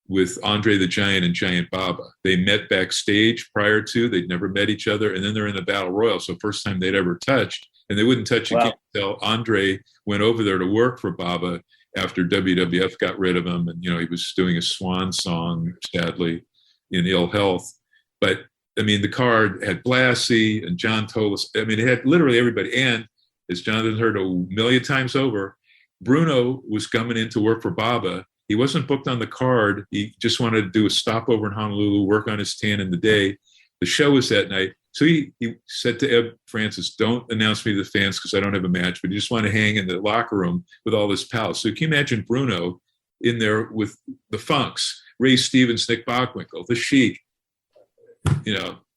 with Andre the Giant and Giant Baba. They met backstage prior to, they'd never met each other, and then they're in the battle royal. So first time they'd ever touched, and they wouldn't touch again until Andre went over there to work for Baba after WWF got rid of him. And, he was doing a swan song, sadly, in ill health. But, the card had Blassie and John Tolis. It had literally everybody. And as Jonathan heard a million times over, Bruno was coming in to work for Baba. He wasn't booked on the card. He just wanted to do a stopover in Honolulu, work on his tan in the day. The show was that night. So he said to Ed Francis, don't announce me to the fans because I don't have a match, but you just want to hang in the locker room with all his pals. So can you imagine Bruno in there with the Funks, Ray Stevens, Nick Bockwinkle, the Sheik?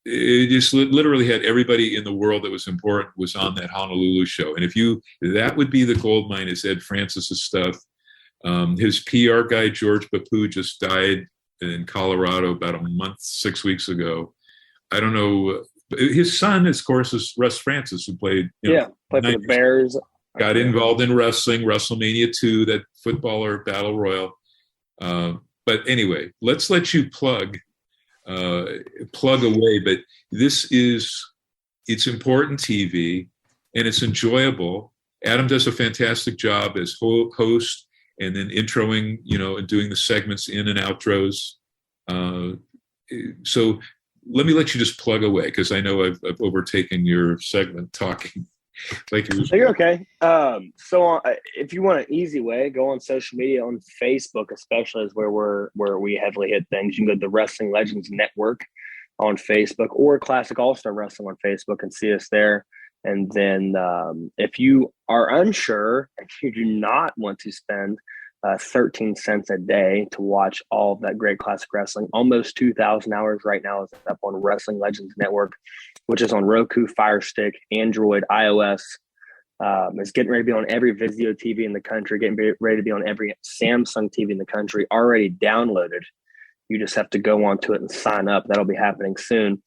It just literally had everybody in the world that was important was on that Honolulu show. And that would be the gold mine is Ed Francis's stuff. His PR guy, George Bapu, just died in Colorado about 6 weeks ago. I don't know. His son, of course, is Russ Francis, who played
played for the Bears.
Got involved in wrestling, WrestleMania 2, that footballer battle royal. But anyway, let's let you plug away. But it's important TV, and it's enjoyable. Adam does a fantastic job as host, and then introing, and doing the segments in and outros. So let me let you just plug away, because I know I've overtaken your segment talking.
You're okay. So if you want an easy way, go on social media, on Facebook especially is where we heavily hit things. You can go to the Wrestling Legends Network on Facebook, or Classic All-Star Wrestling on Facebook, and see us there. And then if you are unsure, if you do not want to spend 13 cents a day to watch all of that great classic wrestling, almost 2,000 hours right now is up on Wrestling Legends Network, which is on Roku, Fire Stick, Android, iOS. It's getting ready to be on every Vizio TV in the country, getting ready to be on every Samsung TV in the country, already downloaded. You just have to go onto it and sign up. That'll be happening soon.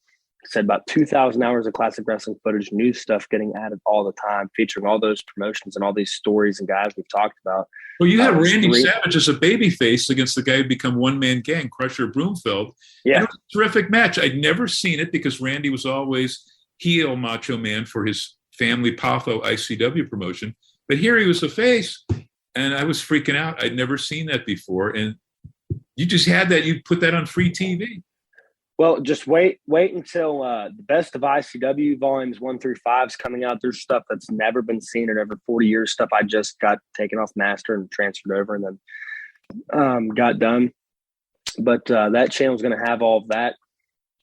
Said about 2,000 hours of classic wrestling footage, new stuff getting added all the time, featuring all those promotions and all these stories and guys we've talked about.
Well, you had Randy Savage as a babyface against the guy who become one-man gang, Crusher Broomfield.
Yeah.
And it was a terrific match. I'd never seen it because Randy was always heel Macho Man for his family Patho ICW promotion. But here he was a face, and I was freaking out. I'd never seen that before. And you just had that. You put that on free TV.
Well, just wait until the Best of ICW volumes 1 through 5 is coming out. There's stuff that's never been seen in over 40 years, stuff I just got taken off master and transferred over and then got done. But that channel is going to have all of that.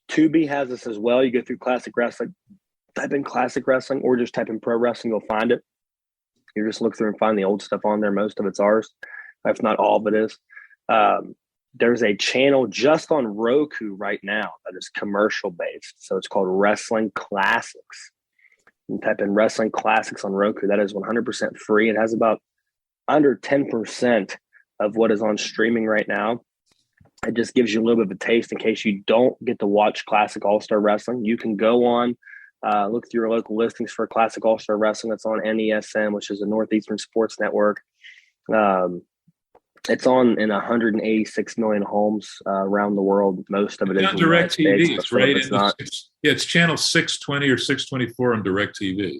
Tubi has this as well. You go through classic wrestling, type in classic wrestling, or just type in pro wrestling, you'll find it. You just look through and find the old stuff on there. Most of it's ours, if not all of it is. There's a channel just on Roku right now that is commercial based. So it's called Wrestling Classics. You type in Wrestling Classics on Roku. That is 100% free. It has about under 10% of what is on streaming right now. It just gives you a little bit of a taste in case you don't get to watch Classic All-Star Wrestling. You can go on, look through your local listings for Classic All-Star Wrestling. That's on NESN, which is a Northeastern Sports Network. It's on in 186 million homes around the world. Most of it is
on DirecTV. It's right. It's channel 620 or 624 on DirecTV.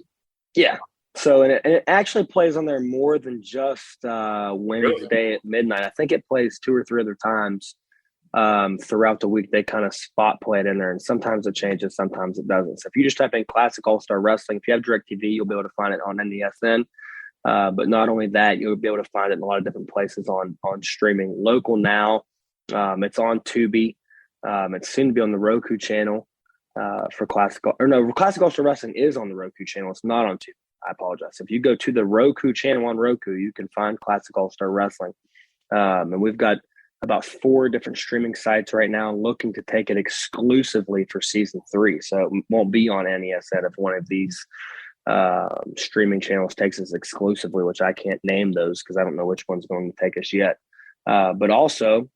Yeah. So and it actually plays on there more than just Wednesday at midnight. I think it plays 2 or 3 other times throughout the week. They kind of spot play it in there, and sometimes it changes, sometimes it doesn't. So if you just type in Classic All-Star Wrestling, if you have DirecTV, you'll be able to find it on NESN. But not only that, you'll be able to find it in a lot of different places on streaming. Local now, it's on Tubi. It's soon to be on the Roku channel for Classic All-Star Wrestling is on the Roku channel. It's not on Tubi. I apologize. If you go to the Roku channel on Roku, you can find Classic All-Star Wrestling. And we've got about 4 different streaming sites right now looking to take it exclusively for season 3. So it won't be on NESN if one of these streaming channels takes us exclusively, which I can't name those because I don't know which one's going to take us yet. But also,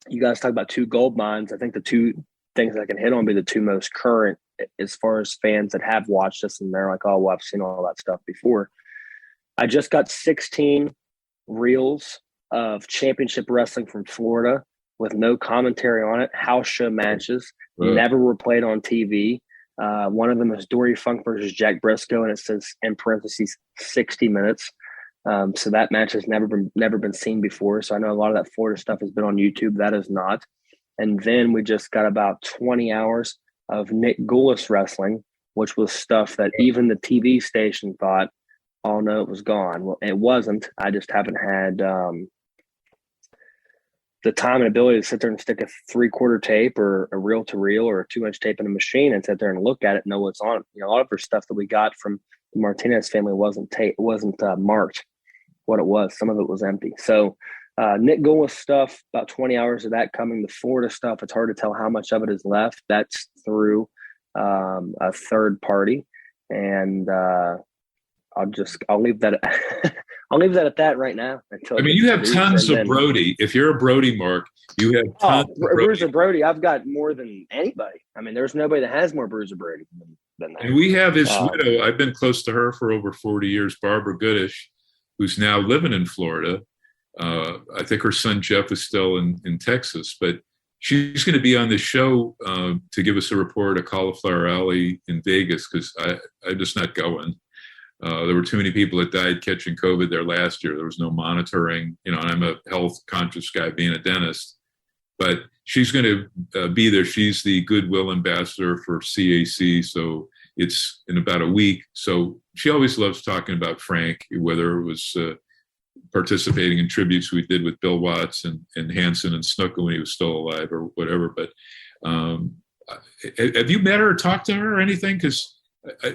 you guys talk about 2 gold mines. I think the 2 things I can hit on be the two most current as far as fans that have watched us and they're like, oh, well, I've seen all that stuff before. I just got 16 reels of championship wrestling from Florida with no commentary on it, house show matches, never were played on TV. One of them is Dory Funk versus Jack Briscoe, and it says in parentheses 60 minutes. So that match has never been seen before. So I know a lot of that Florida stuff has been on YouTube. That is not. And then we just got about 20 hours of Nick Goulas wrestling, which was stuff that even the TV station thought, oh no, it was gone. Well, it wasn't. I just haven't had the time and ability to sit there and stick a 3/4 tape or a reel to reel or a 2-inch tape in a machine and sit there and look at it and know what's on it. You know, a lot of our stuff that we got from the Martinez family wasn't marked what it was. Some of it was empty. So Nick Goulas stuff, about 20 hours of that coming. The Florida stuff, it's hard to tell how much of it is left. That's through a third party. And I'll leave that I'll leave that at that right now.
I mean, you have tons of Brody. If you're a Brody mark, you have tons of
Bruiser Brody. I've got more than anybody. I mean, there's nobody that has more Bruiser Brody than that.
And we have his widow. I've been close to her for over 40 years, Barbara Goodish, who's now living in Florida. I think her son Jeff is still in Texas, but she's going to be on the show to give us a report at Cauliflower Alley in Vegas because I'm just not going. There were too many people that died catching COVID there last year. There was no monitoring, and I'm a health conscious guy being a dentist, but she's going to be there. She's the goodwill ambassador for CAC. So it's in about a week. So she always loves talking about Frank, whether it was participating in tributes we did with Bill Watts and Hanson and Snuka when he was still alive or whatever. But have you met her or talked to her or anything? Because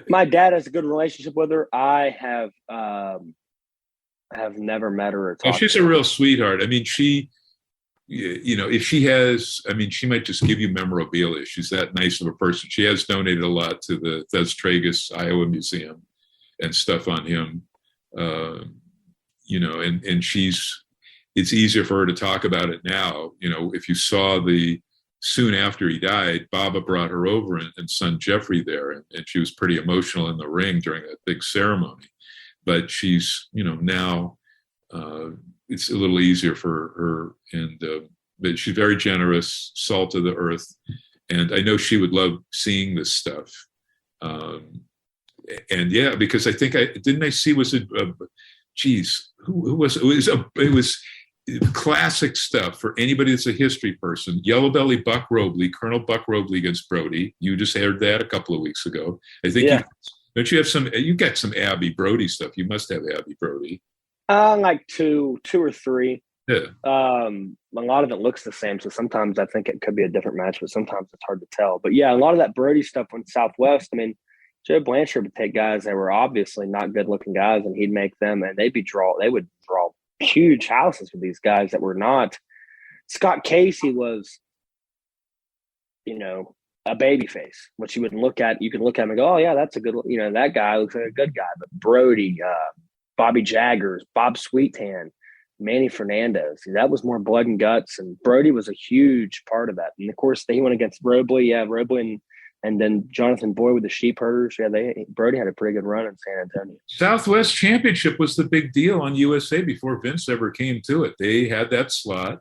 my dad has a good relationship with her. I have never met her or talked to her.
She's a real sweetheart. I mean, she, if she has, I mean, she might just give you memorabilia. She's that nice of a person. She has donated a lot to the Thez Tragus Iowa Museum and stuff on him. And it's easier for her to talk about it now. If you saw soon after he died, Baba brought her over and son Jeffrey there, and she was pretty emotional in the ring during that big ceremony. But she's, now it's a little easier for her, but she's very generous, salt of the earth, and I know she would love seeing this stuff. Because I think I see was it? Who was it? It was classic stuff for anybody that's a history person. Yellow Belly Buck Robley, Colonel Buck Robley against Brody. You just aired that a couple of weeks ago. I think don't you have some? You got some Abby Brody stuff. You must have Abby Brody.
Like two or three.
Yeah.
A lot of it looks the same, so sometimes I think it could be a different match, but sometimes it's hard to tell. But yeah, a lot of that Brody stuff went Southwest. I mean, Joe Blanchard would take guys that were obviously not good-looking guys, and he'd make them, and they would draw huge houses with these guys that were not. Scott Casey was, a baby face, which you could look at him and go, oh yeah, that's a good, that guy looks like a good guy. But Brody, Bobby Jaggers, Bob Sweetan, Manny Fernandez, that was more blood and guts, and Brody was a huge part of that. And of course, he went against Robley. Yeah, Robley and then Jonathan Boyd with the Sheep Herders. Yeah, Brody had a pretty good run in San Antonio.
Southwest Championship was the big deal on USA before Vince ever came to it. They had that slot,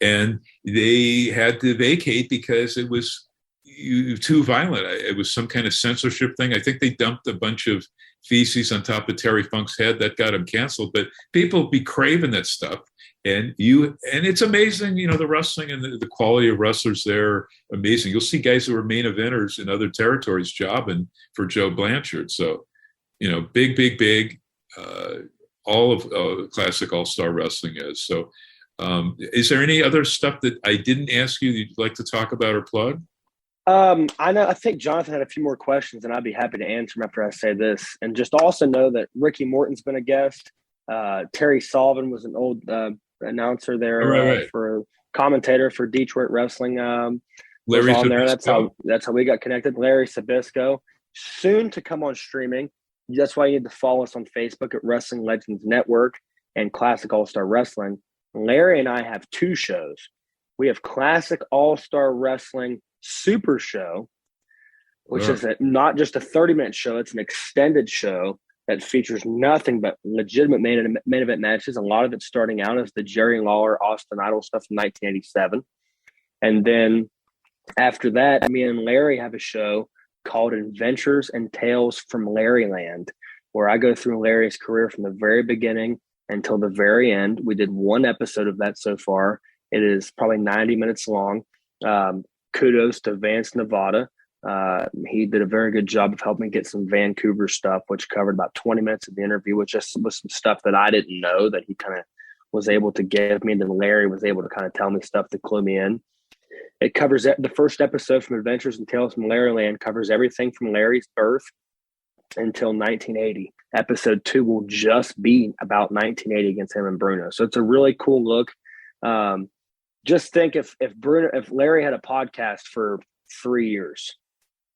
and they had to vacate because it was too violent. It was some kind of censorship thing. I think they dumped a bunch of feces on top of Terry Funk's head that got him canceled. But people be craving that stuff. And it's amazing, the wrestling and the quality of wrestlers there, amazing. You'll see guys who were main eventers in other territories jobbing for Joe Blanchard. So, big, all of classic all-star wrestling is. So is there any other stuff that I didn't ask you that you'd like to talk about or plug?
I think Jonathan had a few more questions, and I'd be happy to answer them after I say this. And just also know that Ricky Morton's been a guest. Terry Sullivan was an old announcer there for commentator for Detroit Wrestling.
Larry
on there.
Sabisco.
That's how we got connected. Larry Sabisco, soon to come on streaming. That's why you need to follow us on Facebook at Wrestling Legends Network and Classic All Star Wrestling. Larry and I have two shows. We have Classic All Star Wrestling Super Show, which is not just a 30-minute show. It's an extended show that features nothing but legitimate main event matches. A lot of it starting out as the Jerry Lawler, Austin Idol stuff from 1987. And then after that, me and Larry have a show called Adventures and Tales from Larryland, where I go through Larry's career from the very beginning until the very end. We did one episode of that so far. It is probably 90 minutes long. Kudos to Vance Nevada. He did a very good job of helping get some Vancouver stuff, which covered about 20 minutes of the interview, which just was some stuff that I didn't know that he kind of was able to give me. And then Larry was able to kind of tell me stuff to clue me in. It covers the first episode from Adventures and Tales from Larryland, covers everything from Larry's birth until 1980. Episode 2 will just be about 1980 against him and Bruno. So it's a really cool look. Just think if Larry had a podcast for 3 years,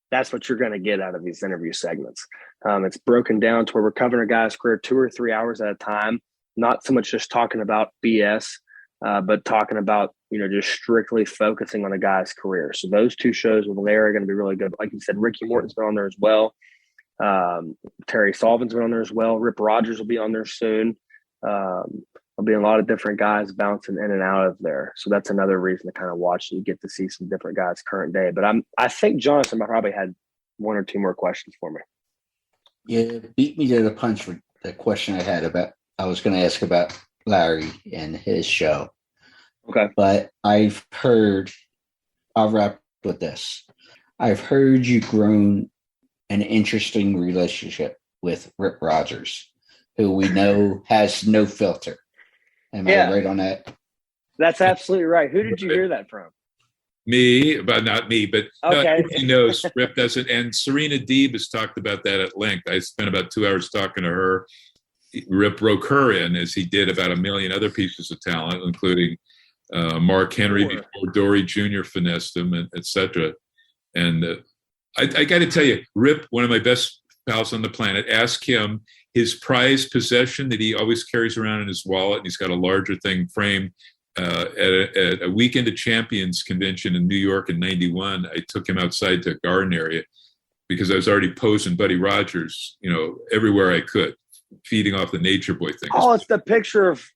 that's what you're going to get out of these interview segments. It's broken down to where we're covering a guy's career 2 or 3 hours at a time, not so much just talking about BS, but talking about, just strictly focusing on a guy's career. So those 2 shows with Larry are going to be really good. Like you said, Ricky Morton's been on there as well. Terry Sullivan's been on there as well. Rip Rogers will be on there soon. There'll be a lot of different guys bouncing in and out of there. So that's another reason to kind of watch. You get to see some different guys current day. But I think Jonathan probably had 1 or 2 more questions for me.
Yeah, beat me to the punch with the question I was going to ask about Larry and his show.
Okay.
But I'll wrap with this. I've heard you've grown an interesting relationship with Rip Rogers, who we know has no filter. Am I right on that?
That's absolutely right. Who did you hear that from?
Me, but not me, but
okay.
He knows. Rip doesn't. And Serena Deeb has talked about that at length. I spent about 2 hours talking to her. Rip broke her in, as he did about 1 million other pieces of talent, including Mark Henry before Dory Jr. finessed him, and et cetera. And I got to tell you, Rip, one of my best pals on the planet, ask him his prized possession that he always carries around in his wallet, and he's got a larger thing framed. At a Weekend of Champions convention in New York in '91, I took him outside to a garden area because I was already posing Buddy Rogers, everywhere I could, feeding off the Nature Boy thing.
Oh, it's the picture of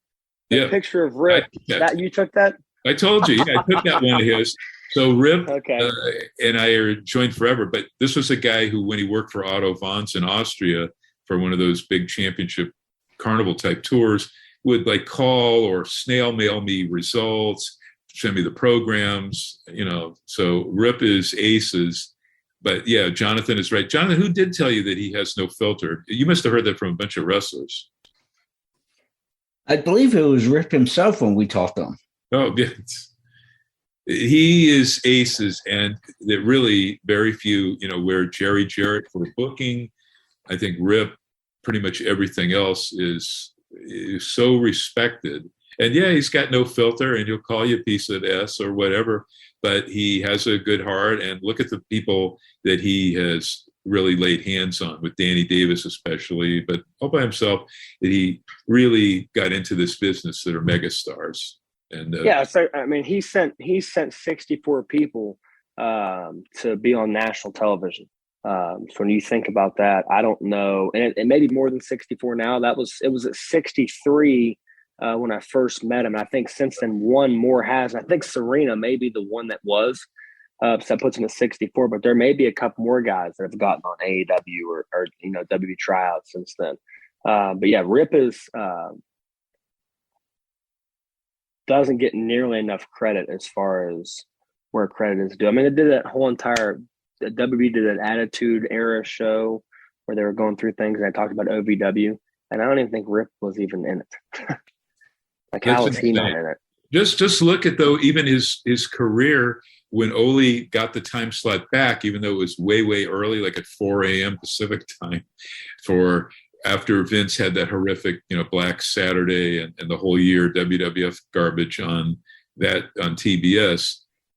picture of Rip. That you took that?
I told you, I took that one of his. So Rip and I are joined forever. But this was a guy who, when he worked for Otto Wanz in Austria for one of those big championship carnival type tours, would call or snail mail me results, send me the programs, So Rip is aces. But yeah, Jonathan is right. Jonathan, who did tell you that he has no filter? You must have heard that from a bunch of wrestlers.
I believe it was Rip himself when we talked to him.
Oh, yes. He is aces, and that really very few, where Jarrett for booking. I think Rip, pretty much everything else is so respected. And yeah, he's got no filter, and he'll call you a piece of S or whatever, but he has a good heart. And look at the people that he has really laid hands on, with Danny Davis especially, but all by himself, that he really got into this business that are megastars. And
so I mean, he sent 64 people to be on national television. So when you think about that, I don't know, and it may be more than 64 now. It was at 63 when I first met him. And I think since then one more has. I think Serena may be the one that was. So that puts him at 64. But there may be a couple more guys that have gotten on AEW or WWE tryouts since then. But yeah, Rip doesn't get nearly enough credit as far as where credit is due. I mean, it did that whole entire WWE did an Attitude Era show where they were going through things, and I talked about OVW, and I don't even think Rip was even in it. How was he not in it?
Just look at, though, even his career when Ole got the time slot back, even though it was way, way early, like at 4 a.m. Pacific time, after Vince had that horrific, Black Saturday and the whole year WWF garbage on TBS.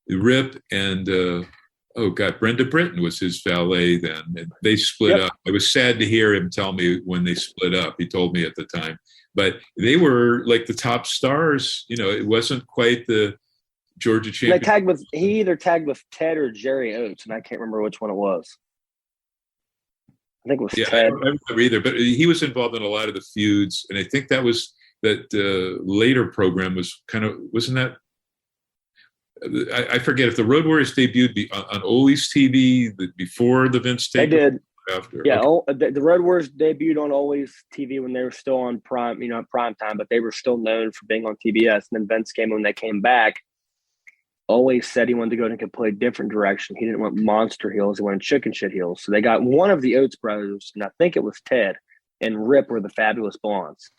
Rip and Brenda Britton was his valet then, and they split up. I was sad to hear him tell me when they split up. He told me at the time, but they were like the top stars. It wasn't quite the Georgia
They
champion.
he either tagged with Ted or Jerry Oates, and I can't remember which one it was. I think it was
Yeah, I
Ted.
don't remember either, but he was involved in a lot of the feuds, and I think that later program was wasn't that? I forget if the Road Warriors debuted on Ole's TV before the Vince takeover.
They did.
After.
Yeah,
okay.
the Road Warriors debuted on Ole's TV when they were still on prime time, but they were still known for being on TBS. And then Vince came when they came back. Always said he wanted to go in a completely different direction. He didn't want monster heels; he wanted chicken shit heels. So they got one of the Oates brothers, and I think it was Ted and Rip were the Fabulous Blondes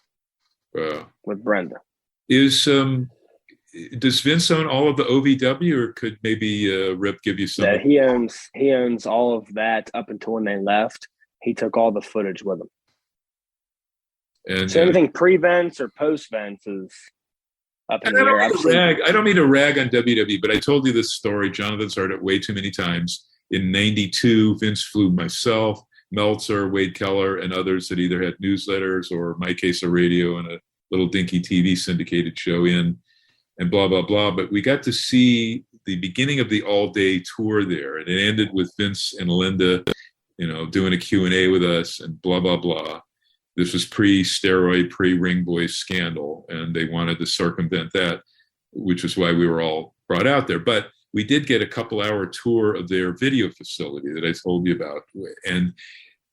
with Brenda.
Does Vince own all of the OVW, or could maybe Rip give you some?
Yeah, he owns all of that up until when they left. He took all the footage with him.
And
so anything pre-Vince or post-Vince is up in the air.
I don't mean to rag on WWE, but I told you this story. Jonathan's heard it way too many times. In '92, Vince flew myself, Meltzer, Wade Keller, and others that either had newsletters or my case of radio and a little dinky TV syndicated show in. And blah, blah, blah. But we got to see the beginning of the all-day tour there. And it ended with Vince and Linda, doing a Q&A with us and blah, blah, blah. This was pre-steroid, pre-Ring Boy scandal. And they wanted to circumvent that, which is why we were all brought out there. But we did get a couple-hour tour of their video facility that I told you about. And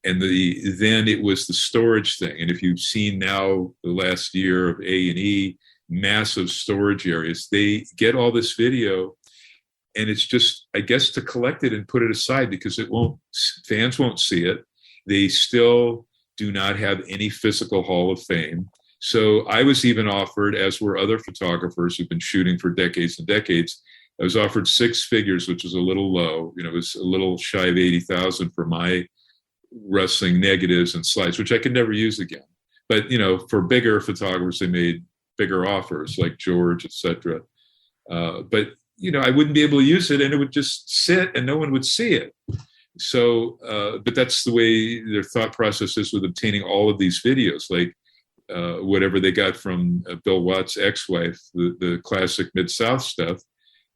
then it was the storage thing. And if you've seen now the last year of A&E, massive storage areas, they get all this video, and it's just, I guess, to collect it and put it aside because fans won't see it. They still do not have any physical Hall of Fame. So I was even offered, as were other photographers who've been shooting for decades and decades, I was offered six figures, which was a little low. It was a little shy of 80,000 for my wrestling negatives and slides, which I could never use again. But, for bigger photographers, they made bigger offers like George, etc. But I wouldn't be able to use it, and it would just sit, and no one would see it. So, but that's the way their thought process is with obtaining all of these videos, like whatever they got from Bill Watts' ex-wife, the classic Mid-South stuff.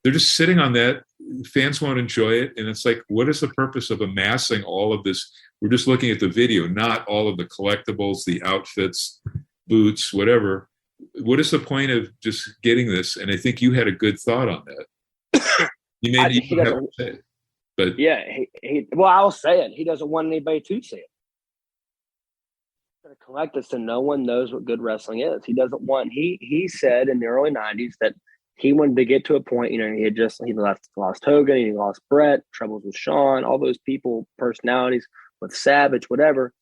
They're just sitting on that. Fans won't enjoy it, and it's like, what is the purpose of amassing all of this? We're just looking at the video, not all of the collectibles, the outfits, boots, whatever. What is the point of just getting this? And I think you had a good thought on that. You may even have to say it, but
yeah, I'll say it. He doesn't want anybody to see it. He's going to collect this, and no one knows what good wrestling is. He doesn't want. He said in the early '90s that he wanted to get to a point. He lost Hogan, he lost Brett, troubles with Shawn, all those people, personalities with Savage, whatever.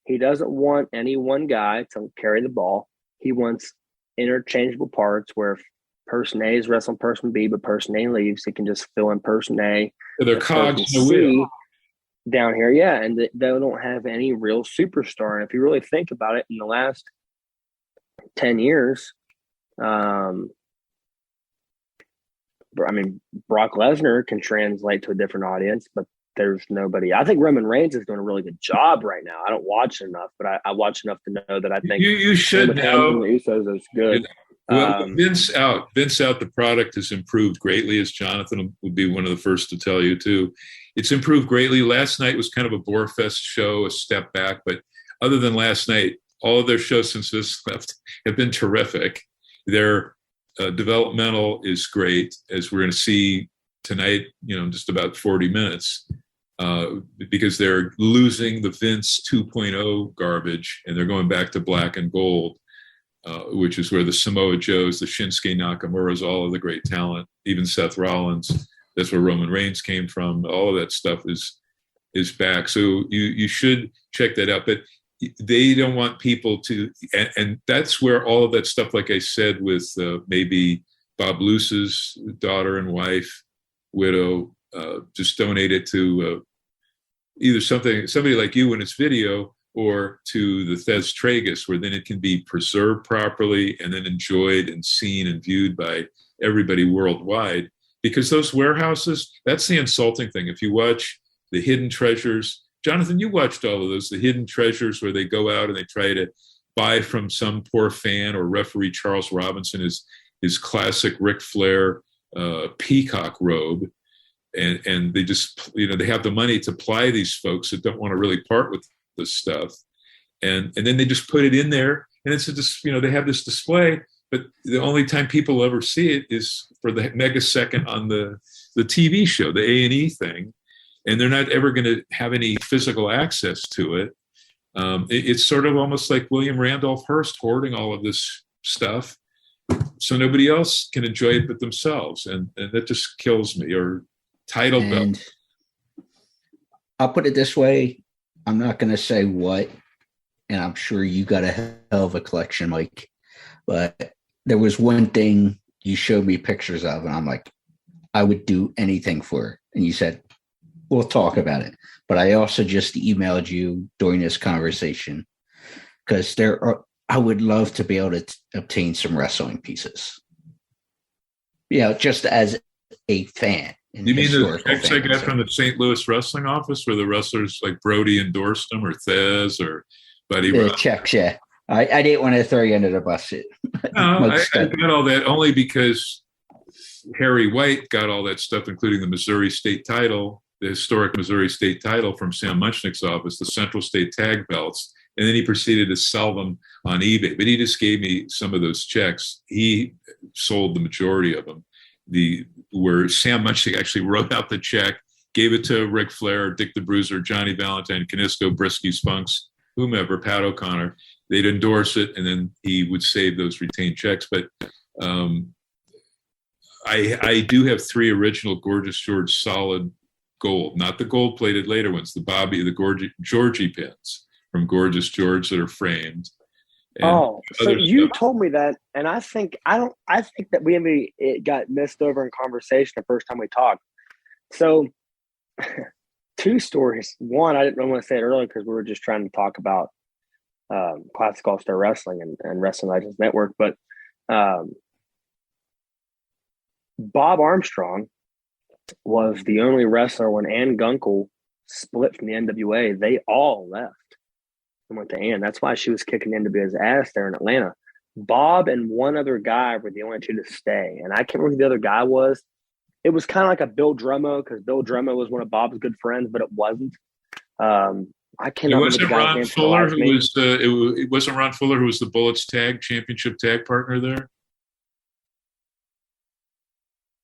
He doesn't want any one guy to carry the ball. He wants interchangeable parts where if person A is wrestling person B, but person A leaves, he can just fill in person A.
So they're cogs in the wheel
down here. Yeah. And they don't have any real superstar. And if you really think about it, in the last 10 years, Brock Lesnar can translate to a different audience, but there's nobody. I think Roman Reigns is doing a really good job right now. I don't watch enough, but I watch enough to know that I think
you should know.
The Usos is good.
Well, Vince out. The product has improved greatly, as Jonathan would be one of the first to tell you too. It's improved greatly. Last night was kind of a Borefest show, a step back, but other than last night, all of their shows since this left have been terrific. Their developmental is great, as we're going to see tonight, just about 40 minutes, because they're losing the Vince 2.0 garbage, and they're going back to black and gold, which is where the Samoa Joes, the Shinsuke Nakamura's, all of the great talent, even Seth Rollins, that's where Roman Reigns came from. All of that stuff is back. So you should check that out. But they don't want people to, and that's where all of that stuff, like I said, with maybe Bob Luce's daughter and wife, widow, just donate it to either somebody like you when it's video, or to the Thez Tragus, where then it can be preserved properly and then enjoyed and seen and viewed by everybody worldwide. Because those warehouses, that's the insulting thing. If you watch the Hidden Treasures, Jonathan, you watched all of those, the Hidden Treasures, where they go out and they try to buy from some poor fan, or referee Charles Robinson his classic Ric Flair peacock robe, and they just, they have the money to ply these folks that don't want to really part with this stuff, and then they just put it in there, and it's just, they have this display, but the only time people ever see it is for the megasecond on the TV show, the A&E thing, and they're not ever going to have any physical access to it. It's sort of almost like William Randolph Hearst hoarding all of this stuff so nobody else can enjoy it but themselves, and that just kills me. Or title belt.
I'll put it this way, I'm not going to say what, and I'm sure you got a hell of a collection, Mike, but there was one thing you showed me pictures of, and I'm like, I would do anything for it. And you said, we'll talk about it. But I also just emailed you during this conversation because I would love to be able to obtain some wrestling pieces. Just as a fan.
You mean the checks I got from the St. Louis wrestling office where the wrestlers like Brody endorsed them, or Thez, or Buddy?
The checks, yeah. I didn't want to throw you under the bus.
No, I got all that only because Harry White got all that stuff, including the Missouri State title, the historic Missouri State title from Sam Munchnick's office, the Central State tag belts, and then he proceeded to sell them on eBay. But he just gave me some of those checks. He sold the majority of them. Where Sam Munchnick actually wrote out the check, gave it to Ric Flair, Dick the Bruiser, Johnny Valentine, Kanisko, Brisky, Spunks, whomever, Pat O'Connor. They'd endorse it, and then he would save those retained checks. But I do have 3 original Gorgeous George solid gold, not the gold-plated later ones, the Georgie pins from Gorgeous George that are framed.
So you told me that, and I think that it got missed over in conversation the first time we talked. So 2 stories. One, I didn't want to say it earlier because we were just trying to talk about Classic All-Star Wrestling and Wrestling Legends Network. But Bob Armstrong was the only wrestler when Ann Gunkel split from the NWA. They all left and went to Ann. That's why she was kicking NWA's ass there in Atlanta. Bob and one other guy were the only 2 to stay. And I can't remember who the other guy was. It was kind of like a Bill Drummo, because Bill Drummo was one of Bob's good friends, but it wasn't. I can't remember the guy's name.
It wasn't Ron Fuller who was the Bullets championship tag partner there?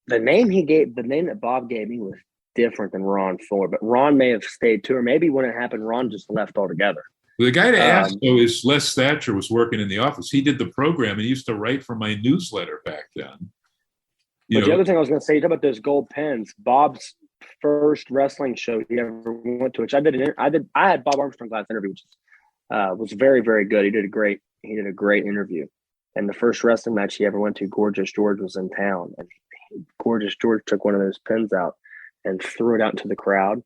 The name that Bob gave me was different than Ron Fuller, but Ron may have stayed too, or maybe when it happened, Ron just left altogether.
Well, the guy to ask, though, is Les Thatcher was working in the office. He did the program and he used to write for my newsletter back then.
The other thing I was going to say, you talk about those gold pens. Bob's first wrestling show he ever went to, which I had Bob Armstrong's last interview, which was very, very good. He did a great interview. And the first wrestling match he ever went to, Gorgeous George was in town, and Gorgeous George took one of those pins out and threw it out into the crowd,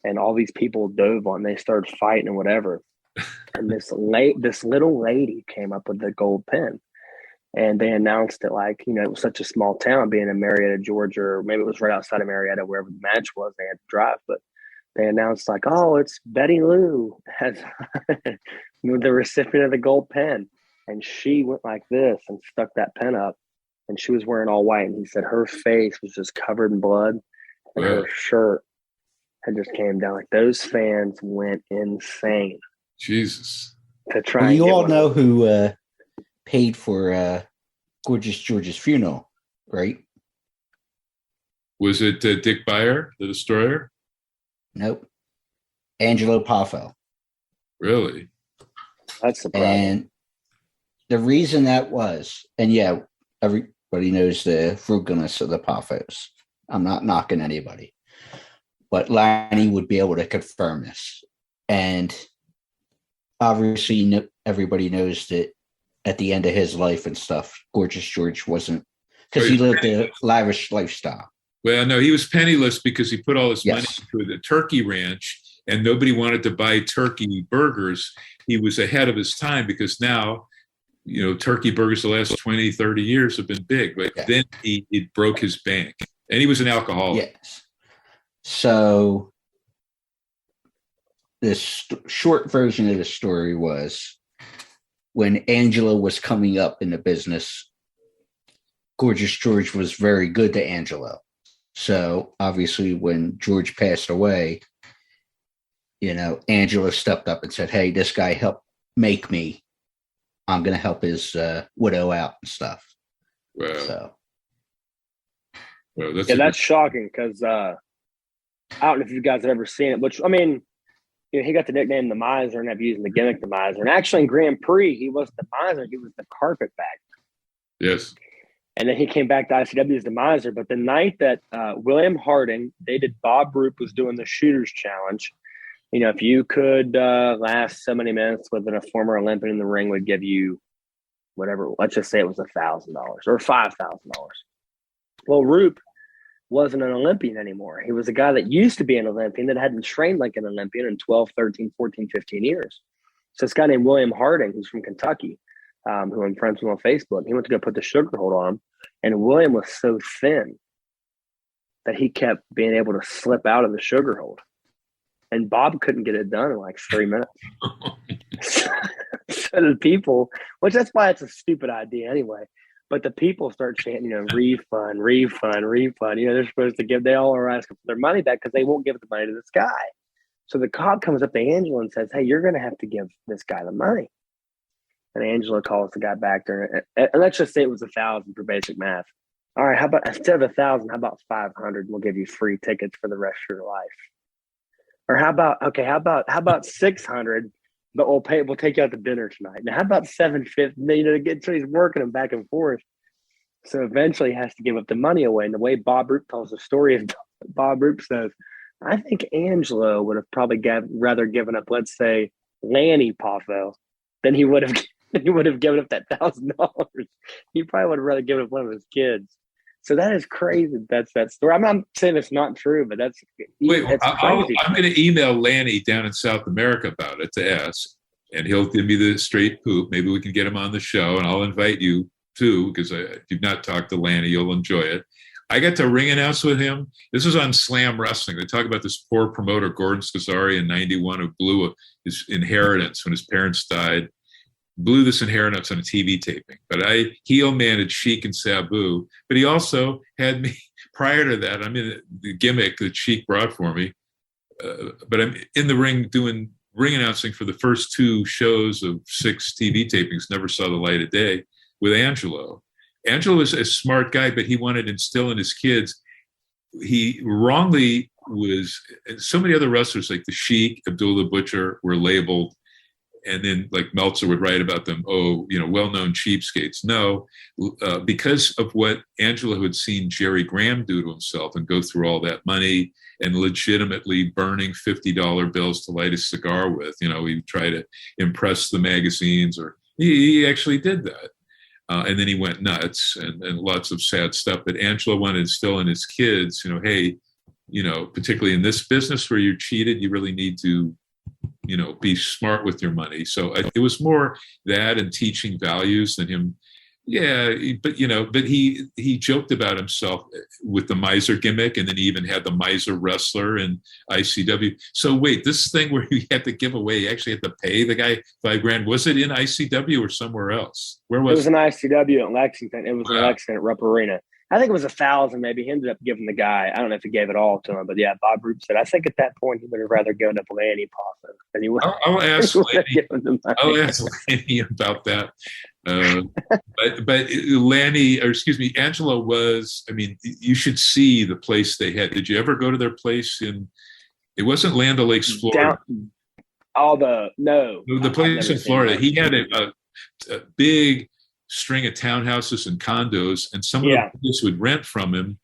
and all these people dove on. They started fighting and whatever. And this little lady came up with the gold pin, and they announced it like, it was such a small town, being in Marietta, Georgia, or maybe it was right outside of Marietta, wherever the match was. They had to drive, but they announced like, oh, it's Betty Lou as the recipient of the gold pin. And she went like this and stuck that pin up, and she was wearing all white. And he said her face was just covered in blood, and her shirt had just came down. Like, those fans went insane.
Jesus.
To try.
You all know who paid for Gorgeous George's funeral, right?
Was it Dick Beyer, the Destroyer?
Nope. Angelo Poffo.
Really?
That's surprising.
And the reason that was, and yeah, everybody knows the frugalness of the Poffos. I'm not knocking anybody, but Lanny would be able to confirm this. And obviously, everybody knows that at the end of his life and stuff, Gorgeous George wasn't, because he lived a lavish lifestyle.
Well, no, he was penniless because he put all his money into the turkey ranch, and nobody wanted to buy turkey burgers. He was ahead of his time because now, turkey burgers the last 20, 30 years have been big. But then it broke his bank, and he was an alcoholic.
Yes. So this short version of the story was when Angela was coming up in the business, Gorgeous George was very good to Angelo. So obviously when George passed away, Angelo stepped up and said, hey, this guy helped make me. I'm going to help his widow out and stuff.
Wow.
So.
Well,
that's shocking because I don't know if you guys have ever seen it, which, I mean, he got the nickname the Miser and have using the gimmick the Miser. And actually in Grand Prix, he wasn't the Miser, he was the carpetbagger.
Yes.
And then he came back to ICW as the Miser. But the night that William Harding, they did, Bob Roop was doing the Shooters Challenge. If you could last so many minutes with a former Olympian in the ring, would give you whatever. Let's just say it was $1,000 or $5,000. Well, Roop wasn't an Olympian anymore. He was a guy that used to be an Olympian that hadn't trained like an Olympian in 12, 13, 14, 15 years. So this guy named William Harding, who's from Kentucky, who I'm friends with on Facebook, he went to go put the sugar hold on him. And William was so thin that he kept being able to slip out of the sugar hold. And Bob couldn't get it done in like 3 minutes. So the people, which that's why it's a stupid idea anyway. But the people start chanting, refund, refund, refund. They're supposed to they all are asking for their money back because they won't give the money to this guy. So the cop comes up to Angelo and says, hey, you're going to have to give this guy the money. And Angelo calls the guy back there. And let's just say it was 1,000 for basic math. All right, how about instead of 1,000, how about 500? We'll give you free tickets for the rest of your life. Or how about 600? But we'll take you out to dinner tonight. Now, how about 750? So he's working them back and forth. So eventually he has to give up the money away. And the way Bob Roop tells the story is Bob Roop says, I think Angelo would have probably rather given up, let's say, Lanny Poffo than he would have given up that $1,000. He probably would have rather given up one of his kids. So that is crazy. That's that story. I'm not saying it's not true, but that's
I'm going to email Lanny down in South America about it to ask, and he'll give me the straight poop. Maybe we can get him on the show, and I'll invite you too, because if you've not talked to Lanny, you'll enjoy it. I got to ring announce with him. This was on Slam Wrestling. They talk about this poor promoter, Gordon Scazzari, in '91, who blew his inheritance when his parents died. Blew this inheritance on a TV taping, but I heel managed Sheik and Sabu. But he also had me prior to that. I'm in the gimmick that Sheik brought for me, but I'm in the ring doing ring announcing for the first 2 shows of 6 TV tapings. Never saw the light of day with Angelo. Angelo was a smart guy, but he wanted to instill in his kids. He wrongly was. So many other wrestlers like the Sheik, Abdullah Butcher, were labeled. And then like Meltzer would write about them, well-known cheapskates. No, because of what Angelo had seen Jerry Graham do to himself and go through all that money and legitimately burning $50 bills to light a cigar with. He'd try to impress the magazines, or he actually did that. And then he went nuts and lots of sad stuff. But Angelo wanted to instill in his kids, hey, particularly in this business where you're cheated, you really need to be smart with your money. So it was more that and teaching values than him. Yeah, but he joked about himself with the miser gimmick, and then he even had the miser wrestler in ICW. So wait, this thing where he had to give away, he actually had to pay the guy $5,000. Was it in ICW or somewhere else? Where was it?
It was in ICW in Lexington. It was in Lexington at Rupp Arena. I think it was 1,000 maybe. He ended up giving the guy, I don't know if he gave it all to him, but yeah, Bob Roop said, I think at that point he would have rather given up Lanny Poffo than he would.
I'll ask Lanny about that. But Lanny, or excuse me, Angelo was, you should see the place they had. Did you ever go to their place it wasn't Land O'Lakes, Florida. The place in Florida. He had a big string of townhouses and condos, and some of the people would rent from him.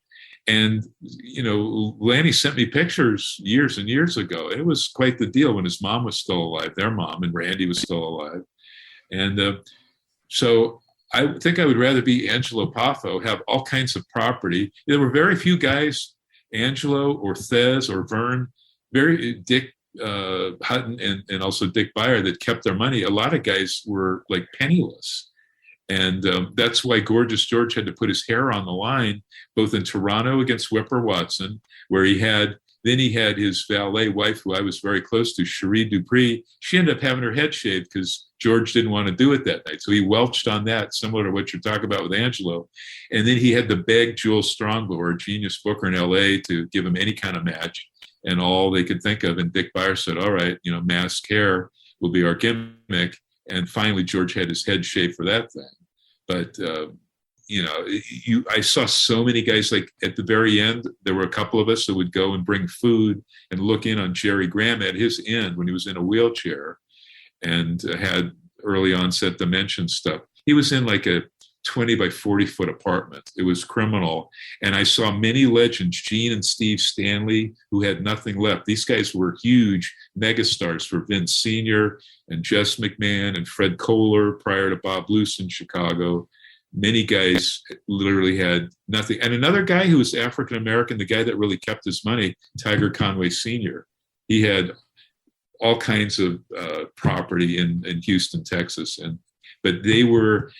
And, Lanny sent me pictures years and years ago. It was quite the deal when his mom was still alive, their mom, and Randy was still alive. And so I think I would rather be Angelo Poffo, have all kinds of property. There were very few guys, Angelo or Thez or Vern, Dick Hutton and also Dick Beyer, that kept their money. A lot of guys were like penniless. And that's why Gorgeous George had to put his hair on the line, both in Toronto against Whipper Watson, where he had Then he had his valet wife, who I was very close to, Cherie Dupree. She ended up having her head shaved because George didn't want to do it that night. So he welched on that, similar to what you're talking about with Angelo. And then he had to beg Jules Strongbow, a genius booker in LA, to give him any kind of match. And all they could think of, and Dick Beyer said, all right, masked hair will be our gimmick. And finally, George had his head shaved for that thing. But, I saw so many guys, like at the very end, there were a couple of us that would go and bring food and look in on Jerry Graham at his end when he was in a wheelchair and had early onset dementia stuff. He was in like a 20 by 40 foot apartment. It was criminal. And I saw many legends, Gene and Steve Stanley, who had nothing left. These guys were huge megastars for Vince Sr. and Jess McMahon and Fred Kohler prior to Bob Luce in Chicago. Many guys literally had nothing. And another guy who was African-American, the guy that really kept his money, Tiger Conway Sr., he had all kinds of property in Houston, Texas. But they were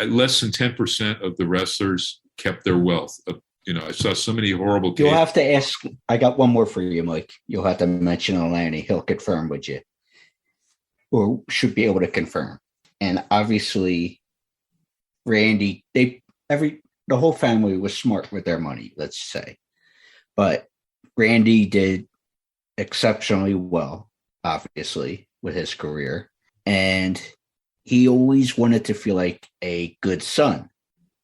less than 10% of the wrestlers kept their wealth. I saw so many horrible cases.
You'll have to ask. I got one more for you, Mike. You'll have to mention Lanny. He'll confirm with you, or should be able to confirm. And obviously, Randy, the whole family was smart with their money, let's say. But Randy did exceptionally well, obviously, with his career. And he always wanted to feel like a good son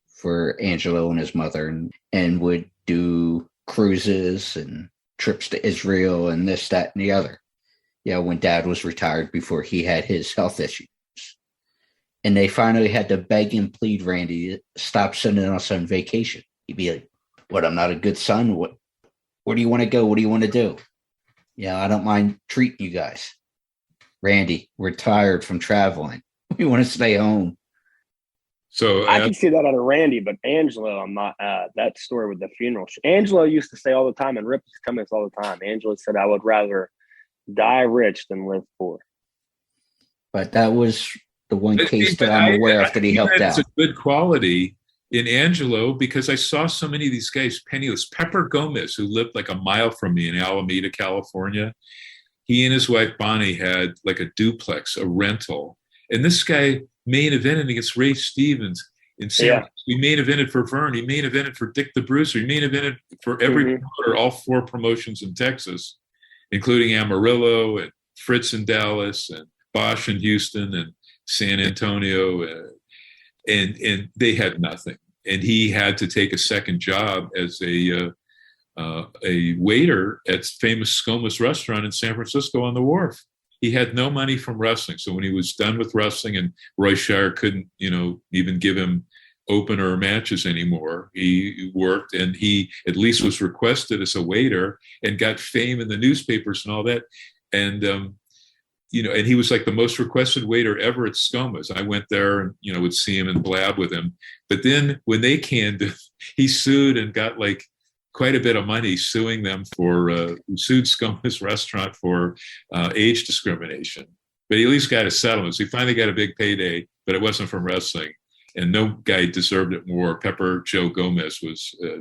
for Angelo and his mother, and would do cruises and trips to Israel and this, that, and the other. When Dad was retired before he had his health issues. And they finally had to beg and plead Randy to stop sending us on vacation. He'd be like, what, I'm not a good son? Where do you want to go? What do you want to do? I don't mind treating you guys. Randy, we're tired from traveling. We want to stay home.
So I can see that out of Randy, but Angelo, I'm not. That story with the funeral. Angelo used to say all the time, and Rip used to tell me this all the time. Angelo said, I would rather die rich than live poor.
But that was the one case that I'm aware of that he helped out.
It's a good quality in Angelo, because I saw so many of these guys penniless. Pepper Gomez, who lived like a mile from me in Alameda, California, he and his wife Bonnie had like a duplex, a rental. And this guy main evented against Ray Stevens in San Francisco. He main evented for Vern. He main evented for Dick the Bruiser. He main evented for every promoter, all 4 promotions in Texas, including Amarillo and Fritz in Dallas and Bosch in Houston and San Antonio. And they had nothing. And he had to take a second job as a waiter at famous ScoMo's restaurant in San Francisco on the Wharf. He had no money from wrestling. So when he was done with wrestling and Roy Shire couldn't, even give him opener matches anymore, he worked, and he at least was requested as a waiter and got fame in the newspapers and all that. And, and he was like the most requested waiter ever at ScoMo's. I went there and, would see him and blab with him. But then when they canned him, he sued and got like quite a bit of money, suing them for sued ScoMo's restaurant for age discrimination. But he at least got a settlement. So he finally got a big payday, but it wasn't from wrestling. And no guy deserved it more. Pepper Joe Gomez was a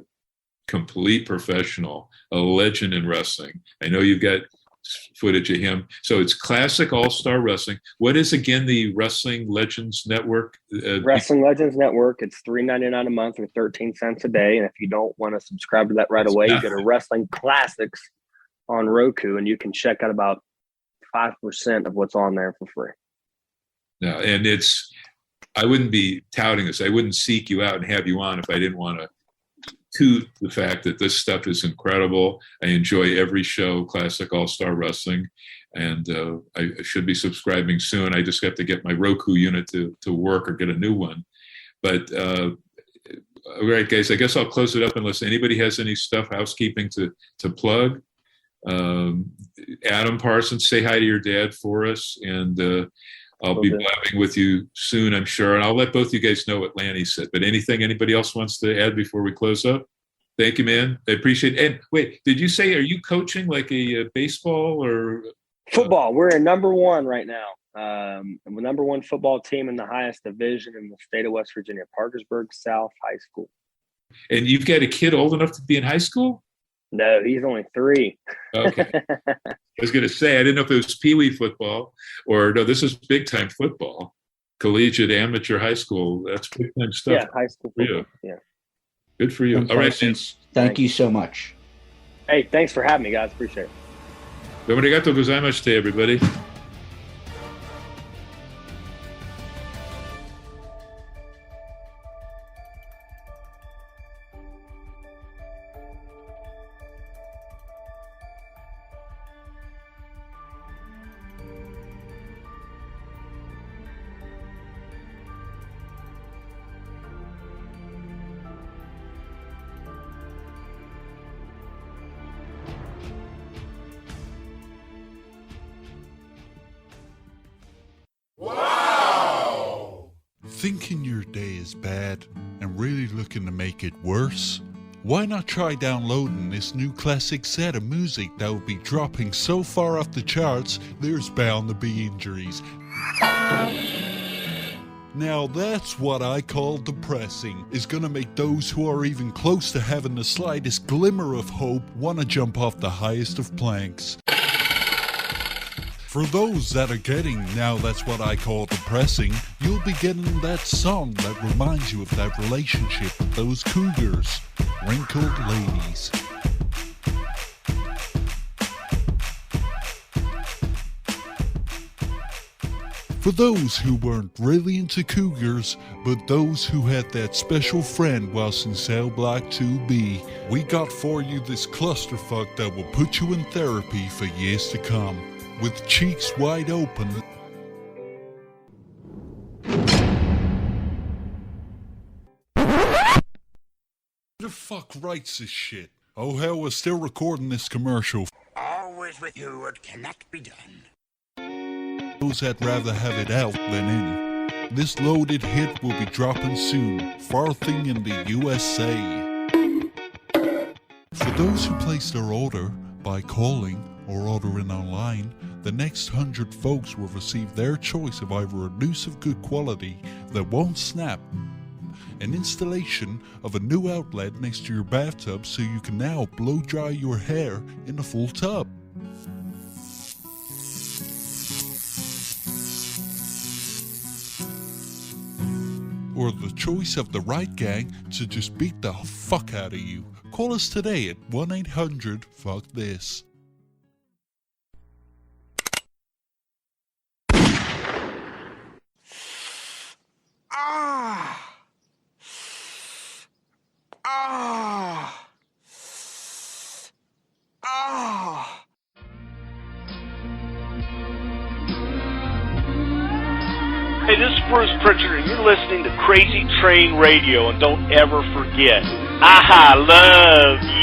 complete professional, a legend in wrestling. I know you've got footage of him. So it's Classic All-Star Wrestling. What is, again, the Wrestling Legends Network?
Wrestling Legends Network. It's $3.99 a month or 13 cents a day. And if you don't want to subscribe to that right away, you go to Wrestling Classics on Roku, and you can check out about 5% of what's on there for free.
No, and I wouldn't be touting this. I wouldn't seek you out and have you on if I didn't want to toot the fact that this stuff is incredible. I enjoy every show, Classic All-Star Wrestling, and I should be subscribing soon. I just have to get my Roku unit to work or get a new one. But all right, guys, I guess I'll close it up unless anybody has any housekeeping to plug. Adam Parsons, say hi to your dad for us, and I'll be blabbing with you soon, I'm sure. And I'll let both you guys know what Lanny said. But anything anybody else wants to add before we close up? Thank you, man. I appreciate it. And wait, did you say, are you coaching like a baseball or?
Football. We're in number 1 right now. The number 1 football team in the highest division in the state of West Virginia, Parkersburg South High School.
And you've got a kid old enough to be in high school?
No, he's only 3.
Okay. I was going to say, I didn't know if it was Pee Wee football or no, this is big time football, collegiate, amateur, high school. That's big time stuff.
Yeah, high school football. Yeah.
Good for you.
And
All right,
Parsons, thank you so much.
Hey, thanks for having me, guys. Appreciate it.
Domo arigato gozaimasu, everybody.
Thinking your day is bad and really looking to make it worse? Why not try downloading this new classic set of music that will be dropping so far off the charts there's bound to be injuries. Now that's what I call depressing. It's gonna make those who are even close to having the slightest glimmer of hope want to jump off the highest of planks. For those that are getting Now That's What I Call Depressing, you'll be getting that song that reminds you of that relationship with those cougars, Wrinkled Ladies. For those who weren't really into cougars, but those who had that special friend whilst in cell block 2B, we got for you this clusterfuck that will put you in therapy for years to come. With cheeks wide open. Who the fuck writes this shit? Oh hell, we're still recording this commercial.
Always with you, it cannot be done.
Those that rather have it out than in. This loaded hit will be dropping soon, farthing in the USA. For those who place their order by calling or ordering online, the next 100 folks will receive their choice of either a noose of good quality that won't snap, an installation of a new outlet next to your bathtub so you can now blow dry your hair in a full tub. Or the choice of the right gang to just beat the fuck out of you. Call us today at 1-800-FUCK-THIS.
Hey, this is Bruce Pritchard, and you're listening to Crazy Train Radio, and don't ever forget, I love you.